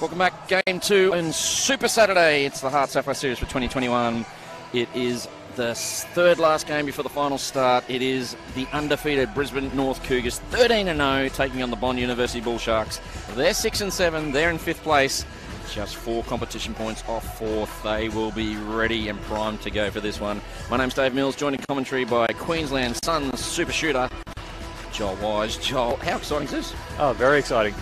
Welcome back. Game 2 and Super Saturday. It's the HART Sapphire Series for 2021. It is the third last game before the final start. It is the undefeated Brisbane North Cougars, 13-0, taking on the Bond University Bull Sharks. They're 6-7. They're in 5th place. Just 4 competition points off 4th. They will be ready and primed to go for this one. My name's Dave Mills, joined in commentary by Queensland Suns super shooter Joel Wise. Joel, how exciting is this? Oh, very exciting.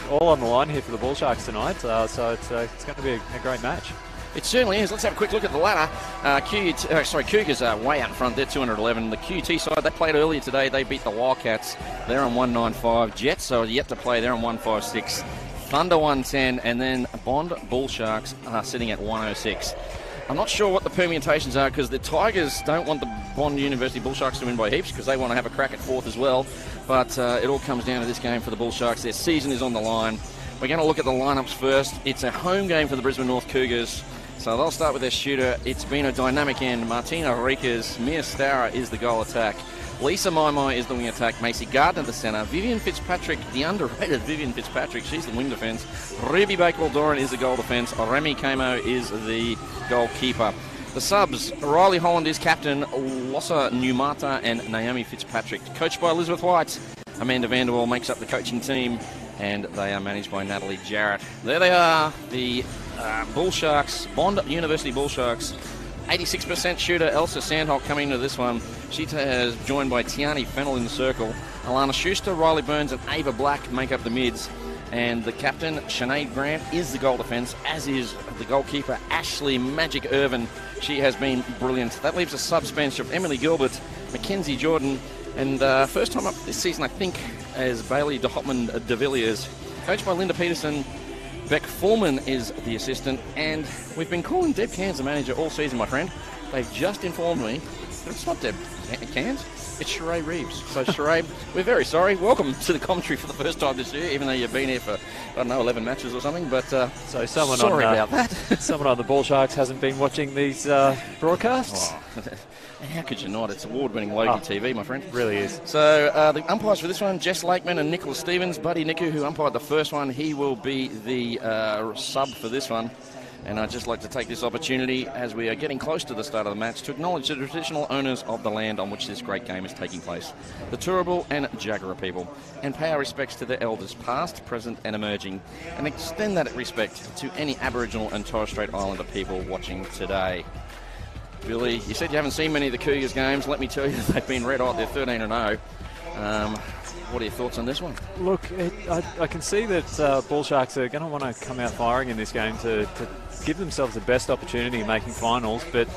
All on the line here for the Bull Sharks tonight, so it's going to be a great match. It certainly is. Let's have a quick look at the ladder. Cougars are way out in front. They're 211. The QT side, they played earlier today. They beat the Wildcats. They're on 195. Jets are yet to play. They're on 156. Thunder 110. And then Bond Bull Sharks are sitting at 106. I'm not sure what the permutations are because the Tigers don't want the Bond University Bull Sharks to win by heaps because they want to have a crack at 4th as well. But it all comes down to this game for the Bull Sharks. Their season is on the line. We're going to look at the lineups first. It's a home game for the Brisbane North Cougars. So they'll start with their shooter. It's been a dynamic end. Martina Riekers, Mia Stara is the goal attack. Lisa Maimai is the wing attack. Macy Gardner the centre. Vivian Fitzpatrick, the underrated Vivian Fitzpatrick, she's the wing defence. Ruby Bakewell-Doran is the goal defence. Remy Kamo is the goalkeeper. The subs, Riley Holland is captain. Lossa Numata and Naomi Fitzpatrick. Coached by Elizabeth White. Amanda Vanderwall makes up the coaching team. And they are managed by Natalie Jarrett. There they are, the Bull Sharks, Bond University Bull Sharks. 86% shooter Elsa Sandholt coming into this one. She is joined by Tiani Fennell in the circle. Alana Schuster, Riley Burns and Ava Black make up the mids. And the captain, Sinead Grant, is the goal defence, as is the goalkeeper, Ashley Magic Irvin. She has been brilliant. That leaves a subs bench of Emily Gilbert, Mackenzie Jordan, and first time up this season, I think, as Bailey de Hopman de Villiers. Coached by Linda Peterson. Beck Foreman is the assistant, and we've been calling Deb Cairns the manager all season, my friend. They've just informed me that it's not Deb Cairns, it's Sheree Reeves. So Sheree, we're very sorry. Welcome to the commentary for the first time this year, even though you've been here for, I don't know, 11 matches or something, but so someone sorry about that. Someone on the Bull Sharks hasn't been watching these broadcasts? Oh. How could you not? It's award-winning Logie TV, my friend. Really is. So the umpires for this one, Jess Lakeman and Nicholas Stevens. Buddy Niku, who umpired the first one, he will be the sub for this one. And I'd just like to take this opportunity, as we are getting close to the start of the match, to acknowledge the traditional owners of the land on which this great game is taking place, the Turrbal and Jagera people, and pay our respects to their elders, past, present and emerging, and extend that respect to any Aboriginal and Torres Strait Islander people watching today. Billy, you said you haven't seen many of the Cougars games. Let me tell you, they've been red hot. They're 13-0. What are your thoughts on this one? Look, I can see that Bull Sharks are going to want to come out firing in this game to give themselves the best opportunity in making finals, but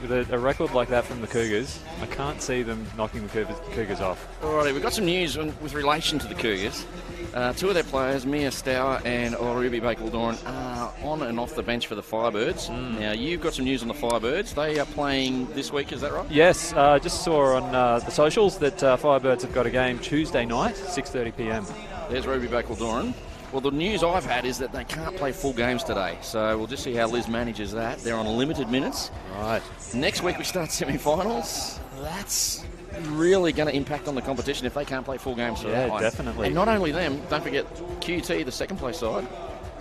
with a record like that from the Cougars, I can't see them knocking the Cougars off. Alrighty, we've got some news with relation to the Cougars. 2 of their players, Mia Stour and Ruby Bakewell-Doran, are on and off the bench for the Firebirds. Now, you've got some news on the Firebirds. They are playing this week, is that right? Yes, I just saw on the socials that Firebirds have got a game Tuesday night, 6:30 p.m. There's Ruby Bakewell-Doran. Well, the news I've had is that they can't play full games today, so we'll just see how Liz manages that. They're on limited minutes. Right. Next week we start semi-finals. That's really going to impact on the competition if they can't play full games. Yeah, definitely. And not only them, don't forget QT, the second place side,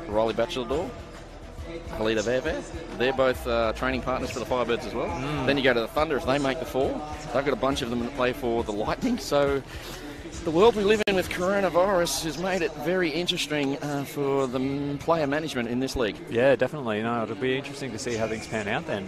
Riley Batchelor, Halida Verver. They're both training partners for the Firebirds as well. Then you go to the Thunder. If they make the 4, they've got a bunch of them that play for the Lightning. So the world we live in with coronavirus has made it very interesting for the player management in this league. Yeah, definitely. No, it'll be interesting to see how things pan out then.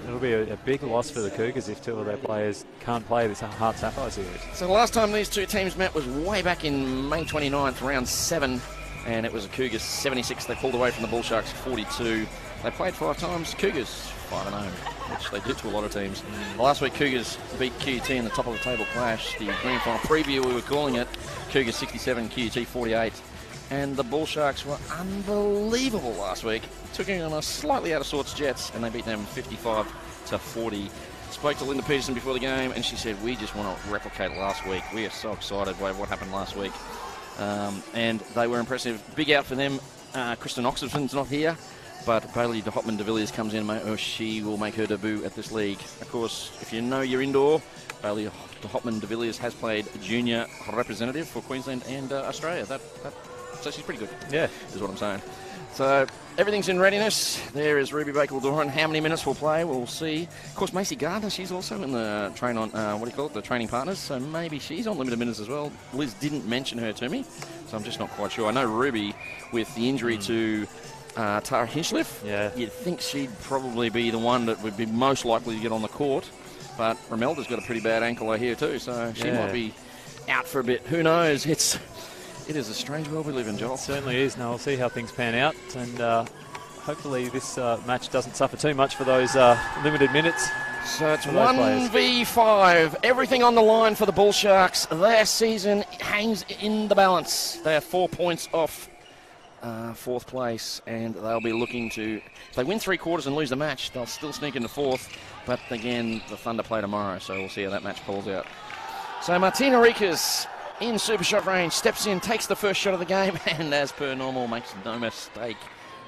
It'll be a big loss for the Cougars if 2 of their players can't play this HART Sapphire series. So the last time these 2 teams met was way back in May 29th, round 7, and it was a Cougars 76. They pulled away from the Bull Sharks 42. They played 5 times. Cougars 5-0, which they did to a lot of teams. Last week, Cougars beat QT in the top of the table clash. The grand final preview, we were calling it, Cougars 67, QT 48. And the Bull Sharks were unbelievable last week. Took in on a slightly out of sorts Jets, and they beat them 55-40. Spoke to Linda Peterson before the game, and she said, we just want to replicate last week. We are so excited by what happened last week. And they were impressive. Big out for them. Kristen Oxford's not here. But Bailey de Hopman de Villiers comes in, she will make her debut at this league. Of course, if you know your indoor, Bailey de Hopman de Villiers has played junior representative for Queensland and Australia. So she's pretty good. Yeah, is what I'm saying. So everything's in readiness. There is Ruby Bakel-Doran. How many minutes we'll play, we'll see. Of course, Macy Gardner, she's also in the train on, the training partners. So maybe she's on limited minutes as well. Liz didn't mention her to me, so I'm just not quite sure. I know Ruby, with the injury to Tara Hinchcliffe, you'd think she'd probably be the one that would be most likely to get on the court. But Romelda's got a pretty bad ankle I hear too, so she might be out for a bit. Who knows? It is a strange world we live in, Joel. It certainly is. Now we'll see how things pan out, and hopefully this match doesn't suffer too much for those limited minutes. So it's 1v5. Everything on the line for the Bull Sharks. Their season hangs in the balance. They are 4 points off fourth place, and they'll be looking to... If they win 3 quarters and lose the match, they'll still sneak into fourth. But again, the Thunder play tomorrow, so we'll see how that match pulls out. So Martina Rikas, in super shot range, steps in, takes the first shot of the game, and as per normal, makes no mistake.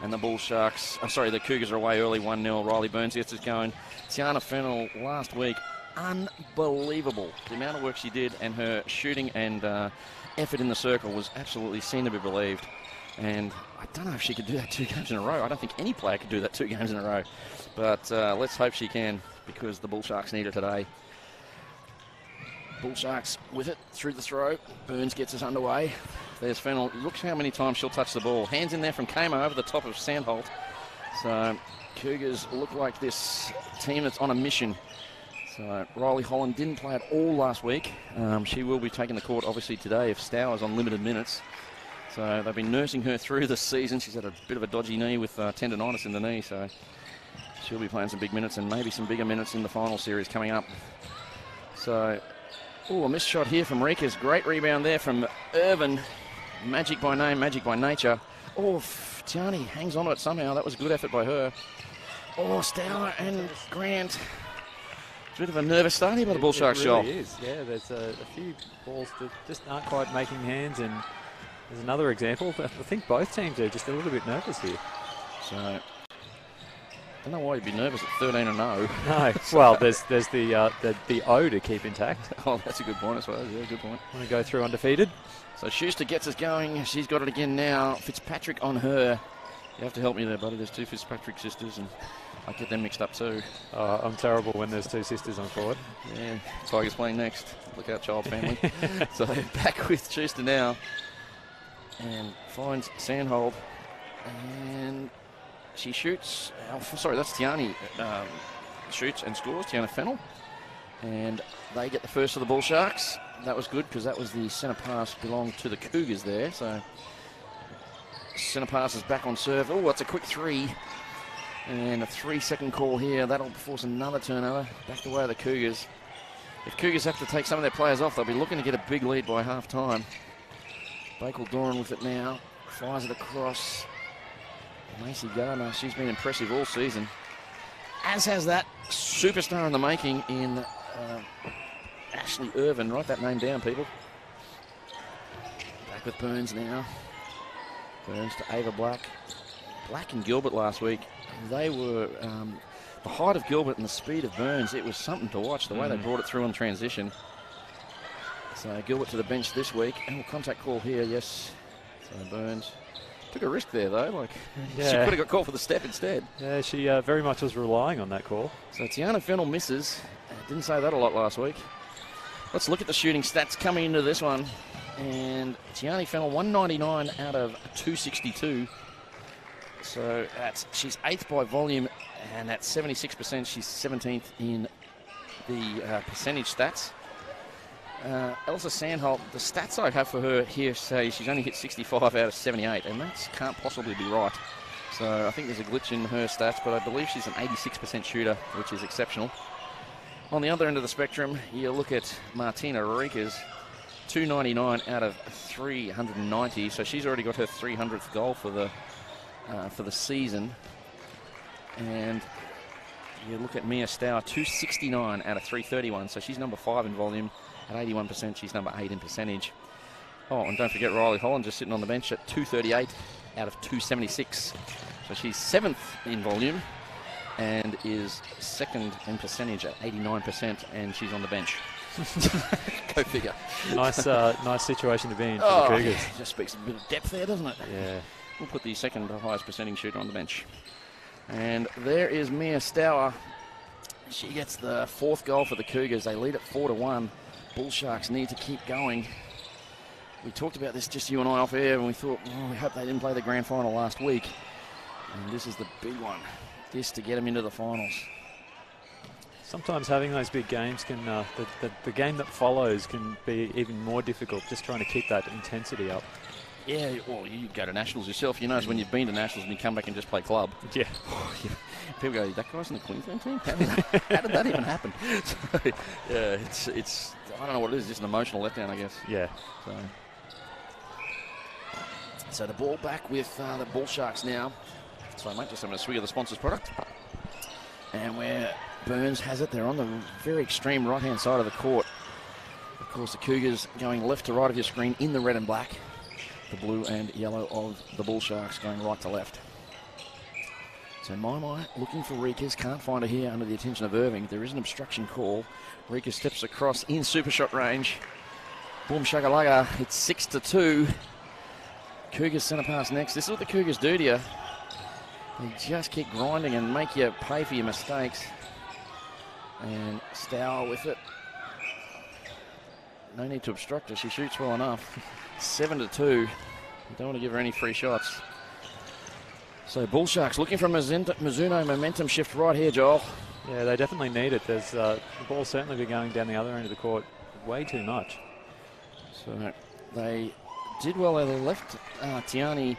And the Bull Sharks, the Cougars are away early, 1-0. Riley Burns gets us going. Tiana Fennell last week, unbelievable. The amount of work she did, and her shooting and effort in the circle was absolutely seen to be believed. And I don't know if she could do that 2 games in a row. I don't think any player could do that 2 games in a row. But let's hope she can, because the Bull Sharks need her today. Bull Sharks with it through the throw. Burns gets us underway. There's Fennell. Look how many times she'll touch the ball. Hands in there from Kamo over the top of Sandholt. So Cougars look like this team that's on a mission. So Riley Holland didn't play at all last week. She will be taking the court obviously today if Stower's on limited minutes. So they've been nursing her through this season. She's had a bit of a dodgy knee with tendonitis in the knee. So she'll be playing some big minutes and maybe some bigger minutes in the final series coming up. So... a missed shot here from Rikas. Great rebound there from Irvin. Magic by name, magic by nature. Tiani hangs on to it somehow. That was a good effort by her. Stower and Grant. It's a bit of a nervous start here by the Bull Sharks, It really is. Yeah, there's a few balls that just aren't quite making hands, and there's another example. I think both teams are just a little bit nervous here. So... I don't know why you'd be nervous at 13-0. No, well, there's the O to keep intact. Oh, that's a good point, I suppose. Yeah, good point. Want to go through undefeated? So Schuster gets us going. She's got it again now. Fitzpatrick on her. You have to help me there, buddy. There's 2 Fitzpatrick sisters, and I get them mixed up too. I'm terrible when there's 2 sisters on court. Yeah, Tigers playing next. Look out, child family. So back with Schuster now, and finds Sandhold, and she shoots. That's Tiani. Shoots and scores. Tiana Fennell. And they get the first of the Bull Sharks. That was good because that was the centre pass belonged to the Cougars there. So centre pass is back on serve. That's a quick 3. And a 3-second call here. That'll force another turnover. Back the way of the Cougars. If Cougars have to take some of their players off, they'll be looking to get a big lead by half time. Bakel-Doran with it now. Fires it across. Macy Gardner, she's been impressive all season. As has that superstar in the making in Ashley Irvin. Write that name down, people. Back with Burns now. Burns to Ava Black. Black and Gilbert last week. They were the height of Gilbert and the speed of Burns. It was something to watch, the way they brought it through on transition. So Gilbert to the bench this week. Contact call here, yes. So Burns. Took a risk there, though. She could have got called for the step instead. Yeah, she very much was relying on that call. So Tiana Fennell misses. Didn't say that a lot last week. Let's look at the shooting stats coming into this one. And Tiana Fennell, 199 out of 262. So she's 8th by volume, and at 76%, she's 17th in the percentage stats. Elsa Sandholt, the stats I have for her here say she's only hit 65 out of 78, and that can't possibly be right. So I think there's a glitch in her stats, but I believe she's an 86% shooter, which is exceptional. On the other end of the spectrum, you look at Martina Rikas, 299 out of 390, so she's already got her 300th goal for the season. And you look at Mia Stower, 269 out of 331, so she's number 5 in volume. At 81%, she's number 8 in percentage. And don't forget Riley Holland just sitting on the bench at 238 out of 276. So she's 7th in volume and is 2nd in percentage at 89%, and she's on the bench. Go figure. Nice situation to be in for the Cougars. Just speaks a bit of depth there, doesn't it? Yeah. we'll put the second highest percentage shooter on the bench. And there is Mia Stour. She gets the 4th goal for the Cougars. They lead at 4-1. Bull Sharks need to keep going. We talked about this, just you and I, off air, and we thought, oh, we hope they didn't play the grand final last week. And this is the big one. This to get them into the finals. Sometimes having those big games can, the game that follows can be even more difficult, just trying to keep that intensity up. Yeah, well, you go to Nationals yourself. You know, when you've been to Nationals and you come back and just play club. Yeah. People go, that guy's in the Queensland team? How did that even happen? So, yeah, it's I don't know what it is, just an emotional letdown, I guess. Yeah. So the ball back with the Bull Sharks now. Sorry, mate, just having a swig of the sponsor's product. And where Burns has it, they're on the very extreme right-hand side of the court. Of course, the Cougars going left to right of your screen in the red and black. The blue and yellow of the Bull Sharks going right to left. So Mai looking for Rikas, can't find her here under the attention of Irving. There is an obstruction call. Rikas steps across in super shot range. Boom shagalaga, it's 6-2. Cougars centre pass next. This is what the Cougars do to you. They just keep grinding and make you pay for your mistakes. And Stour with it. No need to obstruct her, she shoots well enough. 7-2. You don't want to give her any free shots. So Bull Sharks looking for Mizuno momentum shift right here, Joel. Yeah, they definitely need it. There's the ball certainly be going down the other end of the court way too much. So they did well. They left Tiani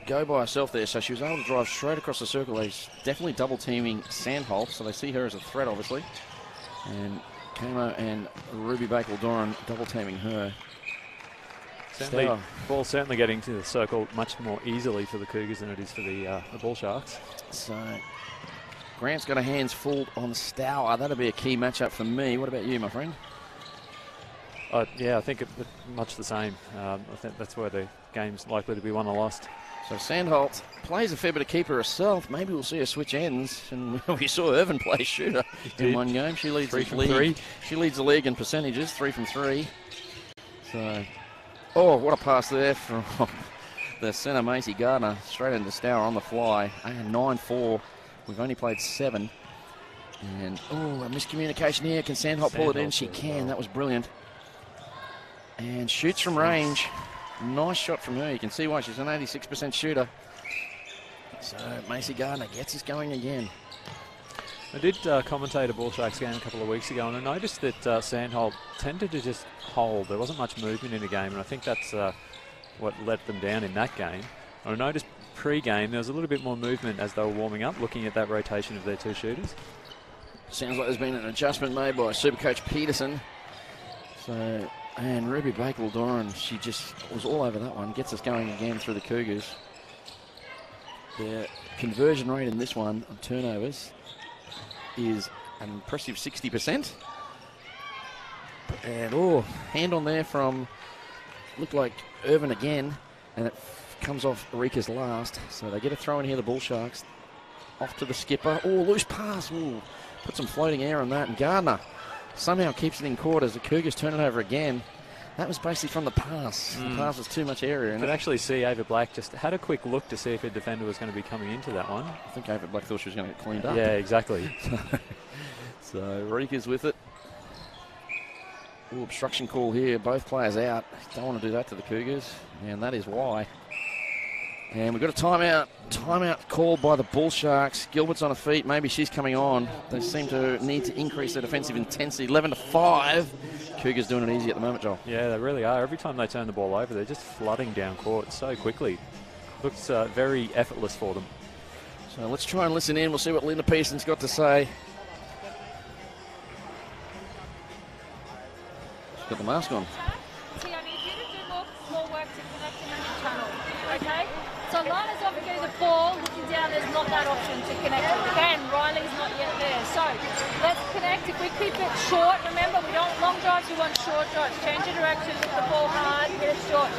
go by herself there, so she was able to drive straight across the circle. They're definitely double teaming Sandholt, so they see her as a threat, obviously. And Kamo and Ruby Bakewell-Doran double teaming her. Certainly, ball certainly getting to the circle much more easily for the Cougars than it is for the Bull Sharks. So Grant's got her hands full on Stour. That'll be a key matchup for me. What about you, my friend? Yeah, I think much the same. I think that's where the game's likely to be won or lost. So Sandholt plays a fair bit of keeper herself. Maybe we'll see her switch ends. And we saw Irvin play shooter in one game. She leads the league. She leads the league in percentages, 3 from 3. So, oh, what a pass there from the centre, Macy Gardner, straight into Stour on the fly. 9-4. We've only played 7. And, oh, a miscommunication here. Can Sandholt pull it in? She can. That was brilliant. And shoots from range. Nice shot from her. You can see why she's an 86% shooter. So Macy Gardner gets us going again. I did commentate a Bull Sharks game a couple of weeks ago, and I noticed that Sandholt tended to just hold. There wasn't much movement in the game, and I think that's what let them down in that game. I noticed pre-game there was a little bit more movement as they were warming up, looking at that rotation of their 2 shooters. Sounds like there's been an adjustment made by Supercoach Peterson. So, and Ruby Bakewell-Doran, she just was all over that one. Gets us going again through the Cougars. Their conversion rate in this one on turnovers is an impressive 60%. And, oh, hand on there from, looked like Irvin again. And it comes off Rika's last. So they get a throw in here, the Bull Sharks. Off to the skipper. Oh, loose pass. Ooh, put some floating air on that. And Gardner somehow keeps it in court as the Cougars turn it over again. That was basically from the pass. The pass was too much area. You could actually see Ava Black just had a quick look to see if a defender was going to be coming into that one. I think Ava Black thought she was going to get cleaned up. Yeah, exactly. So Rika's with it. Ooh, obstruction call here. Both players out. Don't want to do that to the Cougars, and that is why. And we've got a timeout. Timeout called by the Bull Sharks. Gilbert's on her feet. Maybe she's coming on. They seem to need to increase their defensive intensity. 11-5. Cougars doing it easy at the moment, Joel. Yeah, they really are. Every time they turn the ball over, they're just flooding down court so quickly. Looks very effortless for them. So let's try and listen in. We'll see what Linda Pearson's got to say. She's got the mask on. I need you to do more work to connect in the mid-channel, okay? So Lana's often getting the ball, looking down, there's not that option to connect with. Again, Riley's not yet there. So let's connect. If we keep it short, remember, we don't long drives, we want short drives. Change your direction, lift the ball hard, get it short.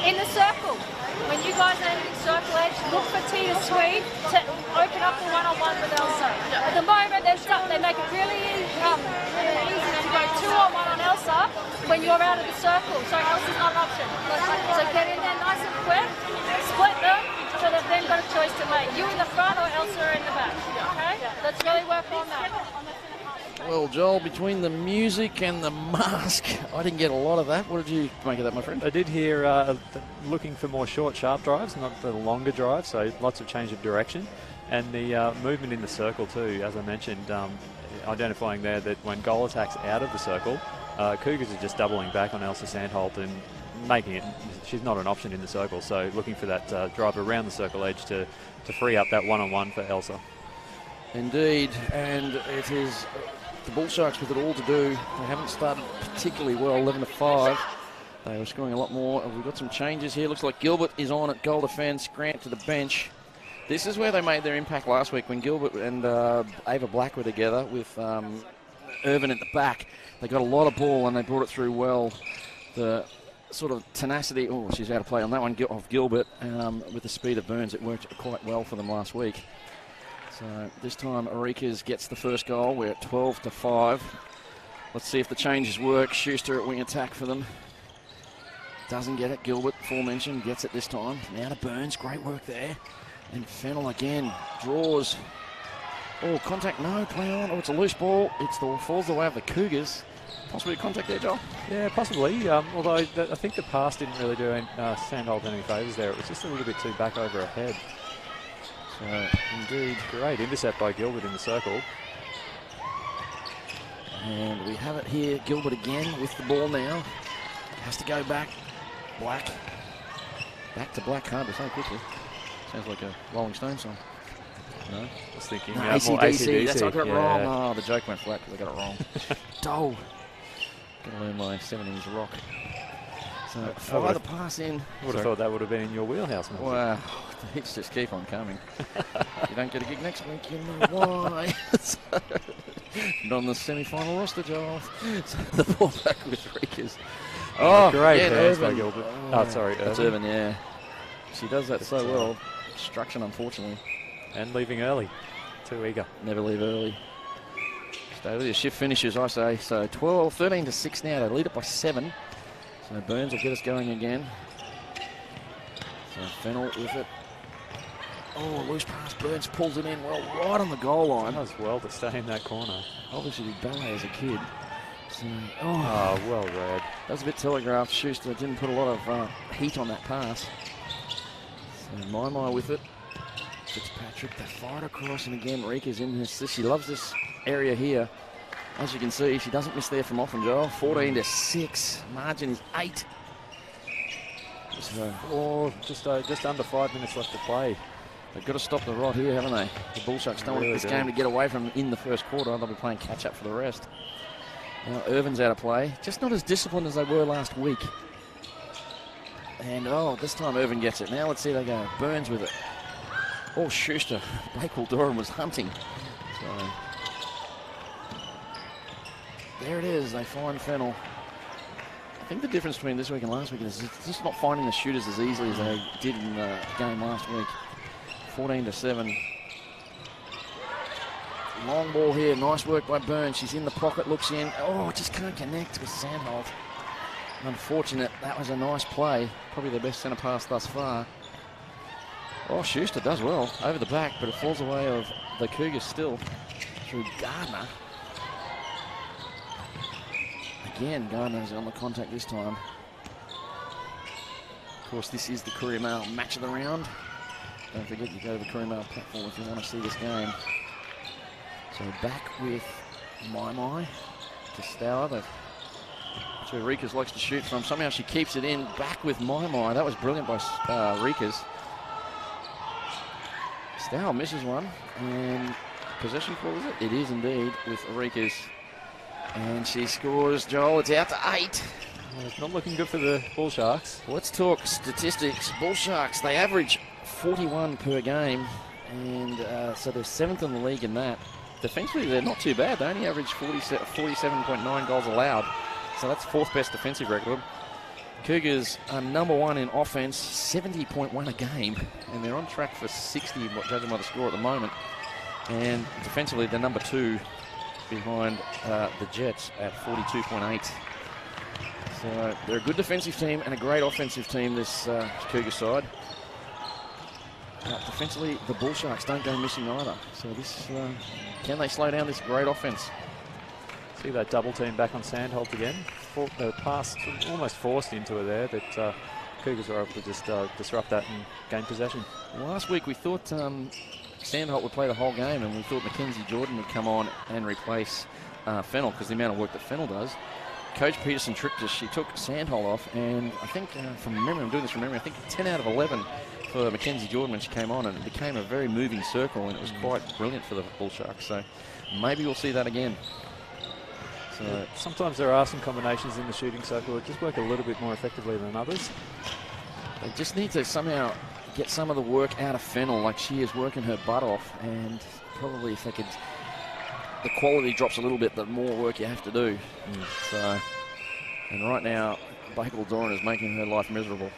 In the circle, when you guys are in circle edge, look for T to sweep to open up the one-on-one with Elsa. At the moment, they're stuck. They make it really easy to go 2-on-1 on Elsa. when you're out of the circle. So Elsa's not an option. So get in there nice and quick, split them, so they've then got a choice to make. You in the front or Elsa in the back. Okay? Let's really work on that. Well, Joel, between the music and the mask, I didn't get a lot of that. What did you make of that, my friend? I did hear looking for more short, sharp drives, not the longer drives, so lots of change of direction. And the movement in the circle too, as I mentioned, identifying there that when goal attacks out of the circle, Cougars are just doubling back on Elsa Sandholt and making it, she's not an option in the circle, so looking for that drive around the circle edge to free up that one-on-one for Elsa. Indeed, and it is the Bull Sharks with it all to do. They haven't started particularly well, 11-5. They were scoring a lot more. We've got some changes here. Looks like Gilbert is on at goal defence, Grant to the bench. This is where they made their impact last week when Gilbert and Ava Black were together with Irvin at the back. They got a lot of ball and they brought it through well. The sort of tenacity, oh, she's out of play on that one of Gilbert. With the speed of Burns, it worked quite well for them last week. So this time Arikas gets the first goal. We're at 12-5. Let's see if the changes work. Schuster at wing attack for them. Doesn't get it. Gilbert, aforementioned, gets it this time. Now to Burns. Great work there. And Fennell again draws. Oh, contact, no, play on. Oh, it's a loose ball. Falls the way of the Cougars. Possibly a contact there, Joel? Yeah, possibly. Although I think the pass didn't really do Sandholt any favours there. It was just a little bit too back over her head. So, indeed, great intercept by Gilbert in the circle. And we have it here. Gilbert again with the ball now. Has to go back. Black. Back to Black. Hard to say quickly. Sounds like a Rolling Stone song. No? I was thinking no, more AC/DC. That's what I got it wrong. Yeah. Oh, the joke went flat because I got it wrong. Dull. Got to learn my 7-inch rock. So, fire the pass in. I would have thought that would have been in your wheelhouse, mate. Wow. The hits just keep on coming. If you don't get a gig next week, you know why. Not on the semi-final roster, Joel. So the ball back with Rikas. Oh, great yeah, pass by Irvin. Gilbert. Oh, sorry, That's Irvin, yeah. She does that so well. Destruction, unfortunately. And leaving early. Too eager. Never leave early. Stay with your shift finishes, I say. So 13-6 now. They lead it by 7. So Burns will get us going again. So Fennell with it. Oh, loose pass. Burns pulls it in well, right on the goal line. Does well to stay in that corner. Obviously, did ballet as a kid. So, oh, well read. That was a bit telegraphed. Schuster didn't put a lot of heat on that pass. So My with it. Fitzpatrick, they fired across, and again, Rika's in this. She loves this area here. As you can see, she doesn't miss there from often, Joel. 14-6. Margin is 8. So, just under 5 minutes left to play. They've got to stop the rot here, haven't they? The Bull Sharks don't want this game to get away from in the first quarter. They'll be playing catch-up for the rest. Now, Irvin's out of play. Just not as disciplined as they were last week. And, this time Irvin gets it. Now let's see they go. Burns with it. Oh, Schuster. Blake Wildoran was hunting. So, there it is. They find Fennell. I think the difference between this week and last week is just not finding the shooters as easily as they did in the game last week. 14-7. Long ball here. Nice work by Burns. She's in the pocket, looks in. Oh, just can't connect with Sandholt. Unfortunate. That was a nice play. Probably their best centre pass thus far. Oh, Schuster does well over the back, but it falls away of the Cougars still through Gardner. Again, Gardner's on the contact this time. Of course, this is the Courier Mail match of the round. Don't forget, you go to the Courier Mail platform if you want to see this game. So back with My to Stour. That's where Rikas likes to shoot from. Somehow she keeps it in. Back with My. That was brilliant by Rikas. Stour misses one. And possession call, is it? It is indeed with Rikas. And she scores, Joel. It's out to 8. Well, it's not looking good for the Bull Sharks. Let's talk statistics. Bull Sharks, they average 41 per game. And so they're 7th in the league in that. Defensively, they're not too bad. They only average 47.9 goals allowed. So that's 4th best defensive record. Cougars are number 1 in offense, 70.1 a game. And they're on track for 60, judging by the score at the moment. And defensively, they're number 2 behind the Jets at 42.8. So they're a good defensive team and a great offensive team, this Cougar side. But defensively, the Bull Sharks don't go missing either. So this, can they slow down this great offense? See that double team back on Sandholt again. The pass almost forced into her there, but Cougars were able to just disrupt that and gain possession. Last week we thought Sandholt would play the whole game, and we thought Mackenzie Jordan would come on and replace Fennell, because the amount of work that Fennell does. Coach Peterson tricked us. She took Sandholt off, and I think from memory, I'm doing this from memory, I think 10 out of 11 for Mackenzie Jordan when she came on, and it became a very moving circle, and it was quite brilliant for the Bull Sharks. So maybe we'll see that again. So sometimes there are some combinations in the shooting circle that just work a little bit more effectively than others. They just need to somehow get some of the work out of Fennell, like she is working her butt off, and probably if they could, the quality drops a little bit, the more work you have to do. So, and right now, Bakel Doran is making her life miserable.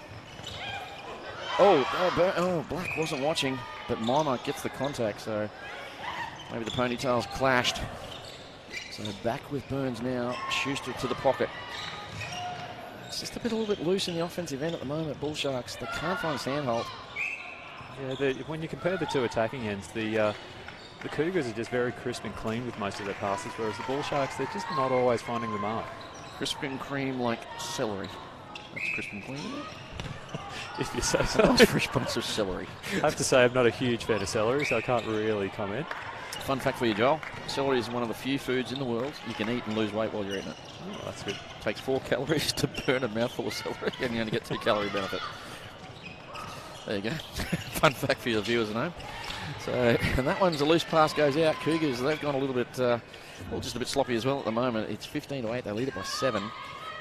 Oh, Black wasn't watching, but Mima gets the contact, so maybe the ponytails clashed. So back with Burns now, Schuster to the pocket. It's just a little bit loose in the offensive end at the moment, Bull Sharks. They can't find Sandholt. Yeah, when you compare the two attacking ends, the Cougars are just very crisp and clean with most of their passes, whereas the Bull Sharks, they're just not always finding the mark. Crisp and cream like celery. That's crisp and clean, isn't it? If you say so. Nice fresh bunch of celery. I have to say I'm not a huge fan of celery, so I can't really comment. Fun fact for you, Joel. Celery is one of the few foods in the world you can eat and lose weight while you're eating it. Oh, that's good. It takes 4 calories to burn a mouthful of celery, and you only get 2 calorie benefit. There you go. Fun fact for your viewers at home. So, and that one's a loose pass, goes out. Cougars, they've gone a little bit, well, just a bit sloppy as well at the moment. It's 15-8. They lead it by 7.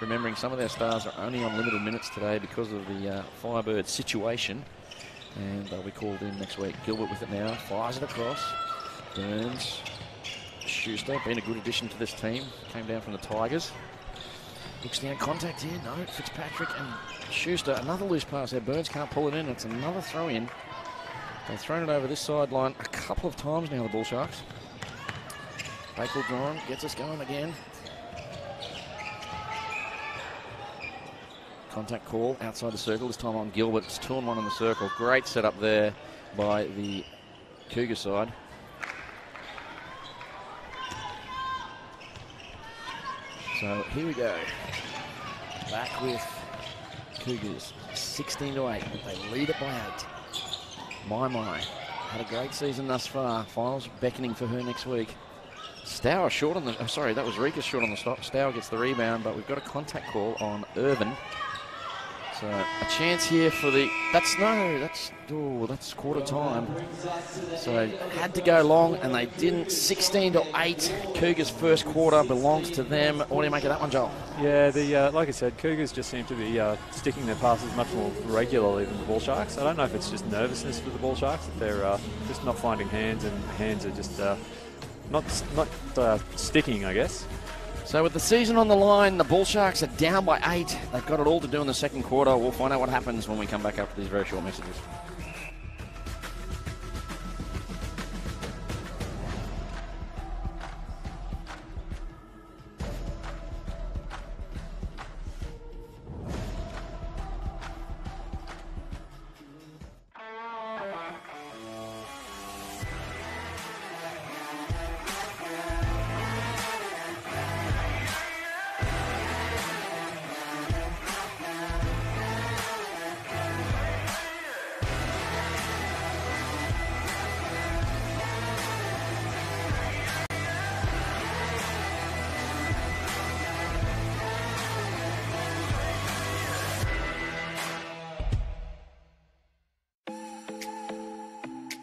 Remembering some of their stars are only on limited minutes today because of the Firebird situation. And they'll be called in next week. Gilbert with it now. Fires it across. Burns. Schuster, been a good addition to this team. Came down from the Tigers. Looks down, contact here. No, Fitzpatrick and Schuster. Another loose pass there. Burns can't pull it in. It's another throw in. They've thrown it over this sideline a couple of times now, the Bull Sharks. Bakel drawn, gets us going again. Contact call outside the circle, this time on Gilbert. It's 2-on-1 in the circle. Great setup there by the Cougar side. So here we go. Back with Cougars, 16-8. They lead it by 8. My. Had a great season thus far. Finals beckoning for her next week. Stour short on the, sorry, that was Rika short on the stop. Stour gets the rebound, but we've got a contact call on Irvin. So a chance here for the, that's quarter time. So had to go long and they didn't. 16-8. Cougars first quarter belongs to them. What do you make of that one, Joel? Yeah, like I said, Cougars just seem to be sticking their passes much more regularly than the Bull Sharks. I don't know if it's just nervousness for the Bull Sharks, that they're just not finding hands, and hands are just not sticking, I guess. So with the season on the line, the Bull Sharks are down by 8. They've got it all to do in the second quarter. We'll find out what happens when we come back after these very short messages.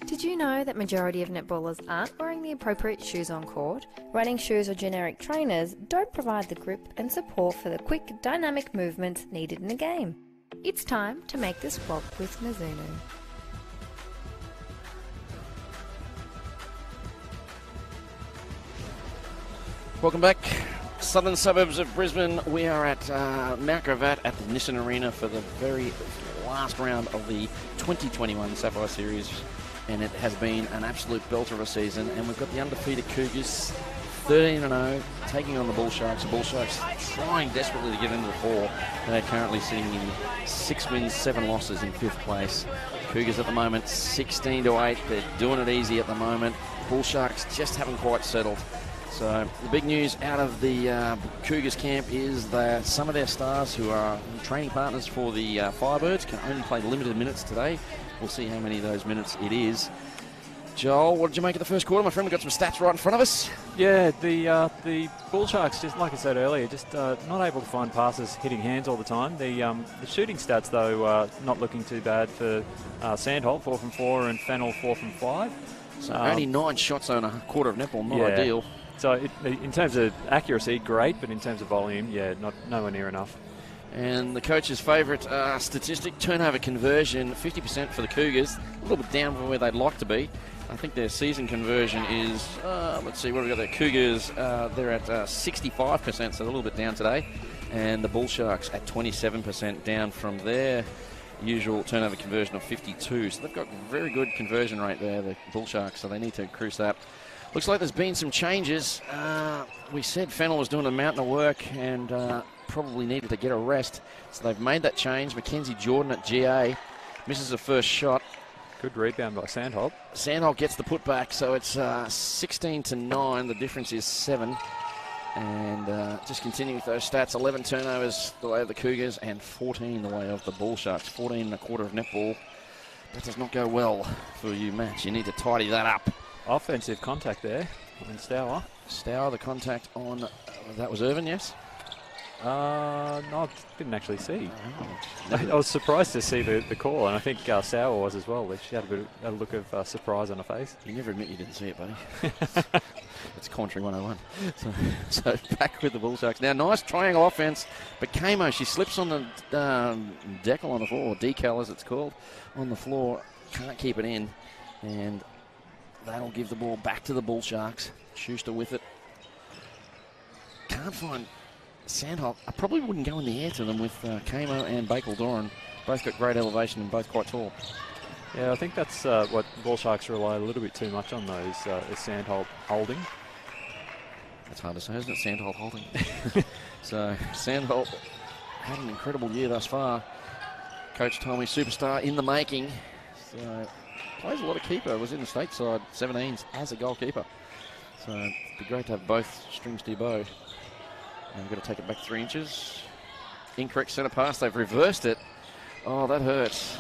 Did you know that majority of netballers aren't wearing the appropriate shoes on court? Running shoes or generic trainers don't provide the grip and support for the quick, dynamic movements needed in a game. It's time to make this swap with Mizuno. Welcome back. Southern suburbs of Brisbane. We are at Mount Gravatt at the Nissan Arena for the very last round of the 2021 Sapphire Series. And it has been an absolute belter of a season. And we've got the undefeated Cougars 13-0, taking on the Bull Sharks. The Bull Sharks trying desperately to get into the 4. They're currently sitting in 6 wins, 7 losses in 5th place. Cougars at the moment 16-8. They're doing it easy at the moment. Bull Sharks just haven't quite settled. So the big news out of the Cougars camp is that some of their stars who are training partners for the Firebirds can only play limited minutes today. We'll see how many of those minutes it is. Joel, what did you make of the first quarter? My friend, we've got some stats right in front of us. Yeah, the Bull Sharks, just like I said earlier, just not able to find passes hitting hands all the time. The shooting stats, though, not looking too bad for Sandholt, 4 from 4, and Fennell, 4 from 5. So only 9 shots on a quarter of netball, not ideal. So in terms of accuracy, great, but in terms of volume, nowhere near enough. And the coach's favourite statistic, turnover conversion, 50% for the Cougars, a little bit down from where they'd like to be. I think their season conversion is, let's see, what have we got there? Cougars, they're at 65%, so a little bit down today. And the Bull Sharks at 27%, down from their usual turnover conversion of 52. So they've got very good conversion rate there, the Bull Sharks, so they need to increase that. Looks like there's been some changes. We said Fennell was doing a mountain of work and probably needed to get a rest. So they've made that change. Mackenzie Jordan at GA misses the first shot. Good rebound by Sandholt. Sandholt gets the putback, so it's 16-9. The difference is 7. And just continuing with those stats, 11 turnovers the way of the Cougars and 14 the way of the Bull Sharks. 14 and a quarter of netball. That does not go well for you, Matt. You need to tidy that up. Offensive contact there on Stour. Stour, the contact on, that was Irvin, yes? No, I didn't actually see. I was surprised to see the call, and I think Stour was as well. She had a look of surprise on her face. You never admit you didn't see it, buddy. It's commentary 101. So back with the Bull Sharks. Now, nice triangle offense, but Kamo, she slips on the decal on the floor, or decal as it's called, on the floor. Can't keep it in, and that'll give the ball back to the Bull Sharks. Schuster with it. Can't find Sandholt. I probably wouldn't go in the air to them with Kamo and Bakal-Doran. Both got great elevation and both quite tall. Yeah, I think that's what Bull Sharks rely a little bit too much on, those is Sandholt holding. That's hard to say, isn't it? Sandholt holding. So Sandholt had an incredible year thus far. Coach told me superstar in the making. So plays a lot of keeper. Was in the stateside 17s as a goalkeeper. So it'd be great to have both strings to your bow. And we've got to take it back 3 inches. Incorrect centre pass. They've reversed it. Oh, that hurts.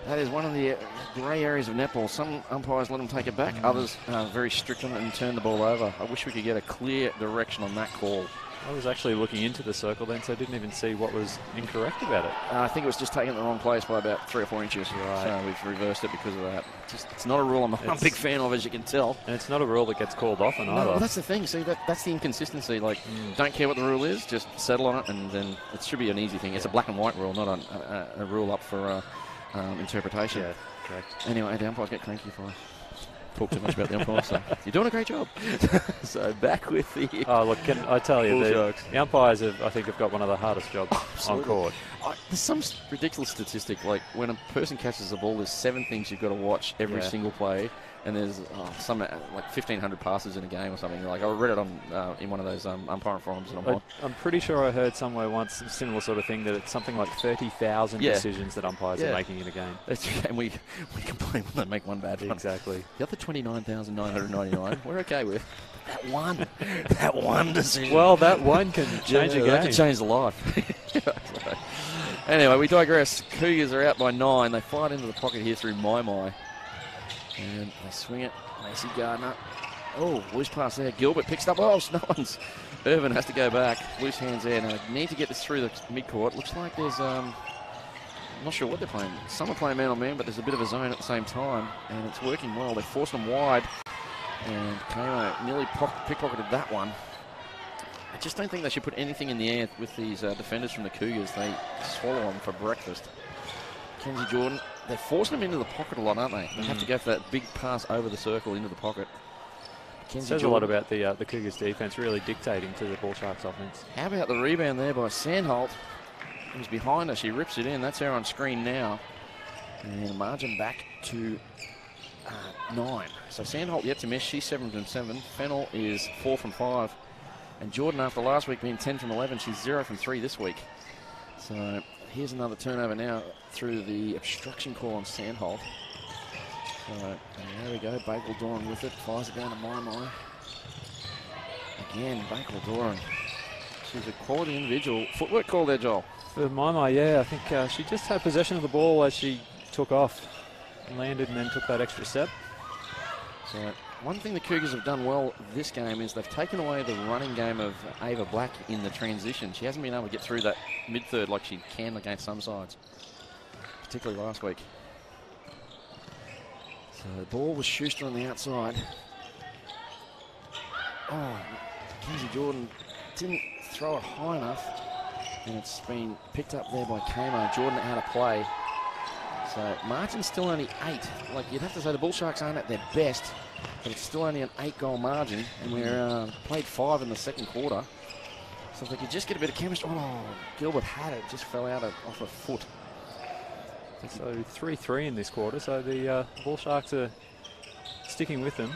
That is one of the grey areas of netball. Some umpires let them take it back. Others are very strict on it and turn the ball over. I wish we could get a clear direction on that call. I was actually looking into the circle then, so I didn't even see what was incorrect about it. I think it was just taking the wrong place by about 3 or 4 inches. Right. So we've reversed it because of that. It's not a rule I'm a big fan of, as you can tell. And it's not a rule that gets called often either. Well, that's the thing. See, that's the inconsistency. Like, don't care what the rule is, just settle on it, and then it should be an easy thing. It's a black and white rule, not a rule up for interpretation. Yeah, correct. Anyway, the umpires get cranky if I talk too much about the umpires, so you're doing a great job. So back with the... Oh, look, can I tell you, the umpires, have got one of the hardest jobs on court. There's some ridiculous statistic, like when a person catches the ball, there's 7 things you've got to watch every single play, and there's some like 1,500 passes in a game or something. Like I read it on in one of those umpiring forums that I'm on. I'm pretty sure I heard somewhere once a similar sort of thing, that it's something like 30,000 decisions that umpires are making in a game. And we complain when they make one bad one. Exactly. The other 29,999 we're okay with. That one decision. Well, that one can change a game. That can change the life. Anyway, we digress. Cougars are out by 9. They fire into the pocket here through My. And they swing it. Macy Gardner. Oh, loose pass there. Gilbert picks it up. Oh, no one's. Irvin has to go back. Loose hands there. Now they need to get this through the midcourt. Looks like there's, I'm not sure what they're playing. Some are playing man on man, but there's a bit of a zone at the same time. And it's working well. They're forcing them wide. And Kamo nearly pickpocketed that one. I just don't think they should put anything in the air with these defenders from the Cougars. They swallow them for breakfast. Kenzie Jordan, they're forcing them into the pocket a lot, aren't they? They have to go for that big pass over the circle into the pocket. Says a lot about the Cougars' defense really dictating to the Bull Sharks' offense. How about the rebound there by Sandholt? Who's behind her. She rips it in. That's her on screen now. And margin back to 9. So Sandholt yet to miss. She's 7 from 7. Fennell is 4 from 5. And Jordan, after last week being 10 from 11, she's 0 from 3 this week. So here's another turnover now through the obstruction call on Sandholt. So, and there we go. Bakewell Doran with it. Fires it down to Mai. Again, Bakewell Doran. She's a quality individual. Footwork call there, Joel. For Mai, yeah, I think she just had possession of the ball as she took off and landed and then took that extra step. So one thing the Cougars have done well this game is they've taken away the running game of Ava Black in the transition. She hasn't been able to get through that mid-third like she can against some sides, particularly last week. So the ball was Schuster on the outside. Oh, Mackenzie Jordan didn't throw it high enough, and it's been picked up there by Kamo. Jordan out of play. So margin's still only 8. Like, you'd have to say the Bull Sharks aren't at their best, but it's still only an 8-goal margin, and we're played 5 in the second quarter. So if they could just get a bit of chemistry. Oh, Gilbert had it, just fell out off her foot. So 3-3 in this quarter, so the Bull Sharks are sticking with them.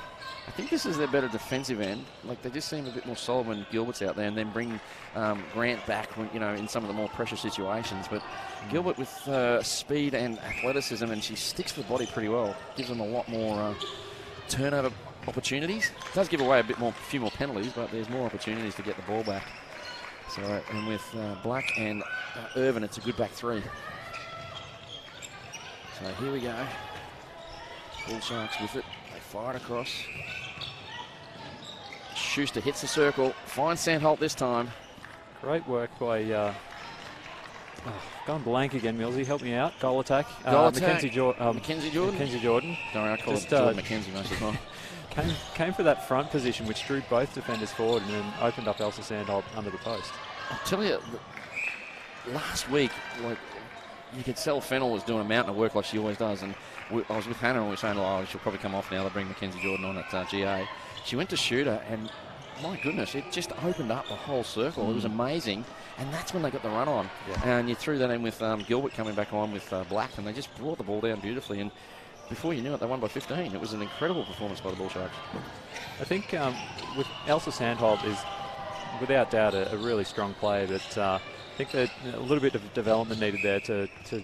I think this is their better defensive end. Like, they just seem a bit more solid when Gilbert's out there, and then bring Grant back when, in some of the more pressure situations. But Gilbert with speed and athleticism, and she sticks to the body pretty well. Gives them a lot more turnover opportunities. Does give away a few more penalties, but there's more opportunities to get the ball back. So, and with Black and Irvin, it's a good back 3. So here we go. Bull Sharks with it. They fire it across. Schuster hits the circle. Finds Sandholt this time. Great work by... gone blank again, Millsy. Help me out. Goal attack. Mackenzie Jordan. Mackenzie Jordan. Sorry, I call it Jordan Mackenzie most of the time. Came for that front position, which drew both defenders forward and then opened up Elsa Sandholt under the post. I'll tell you, last week, like, you could tell Fennell was doing a mountain of work like she always does. And I was with Hannah and we were saying, she'll probably come off now. They'll bring Mackenzie Jordan on at GA. She went to shoot her, and my goodness, it just opened up the whole circle. It was amazing. And that's when they got the run on. Yeah. And you threw that in with Gilbert coming back on with Black, and they just brought the ball down beautifully. And before you knew it, they won by 15. It was an incredible performance by the Bull Sharks. I think with Elsa Sandholt is, without doubt, a really strong player, but I think that a little bit of development needed there to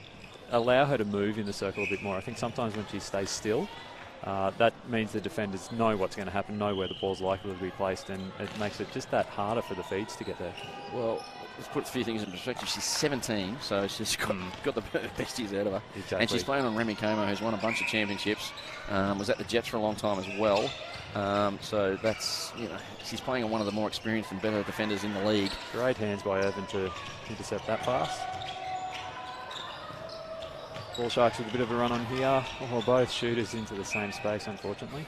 allow her to move in the circle a bit more. I think sometimes when she stays still, that means the defenders know what's going to happen, know where the ball's likely to be placed, and it makes it just that harder for the feeds to get there. Well, let's put a few things in perspective. She's 17, so she's got the besties out of her. Exactly. And she's playing on Remy Como, who's won a bunch of championships, was at the Jets for a long time as well. So that's, she's playing on one of the more experienced and better defenders in the league. Great hands by Irvin to intercept that pass. Bull Sharks with a bit of a run on here. Well, both shooters into the same space, unfortunately.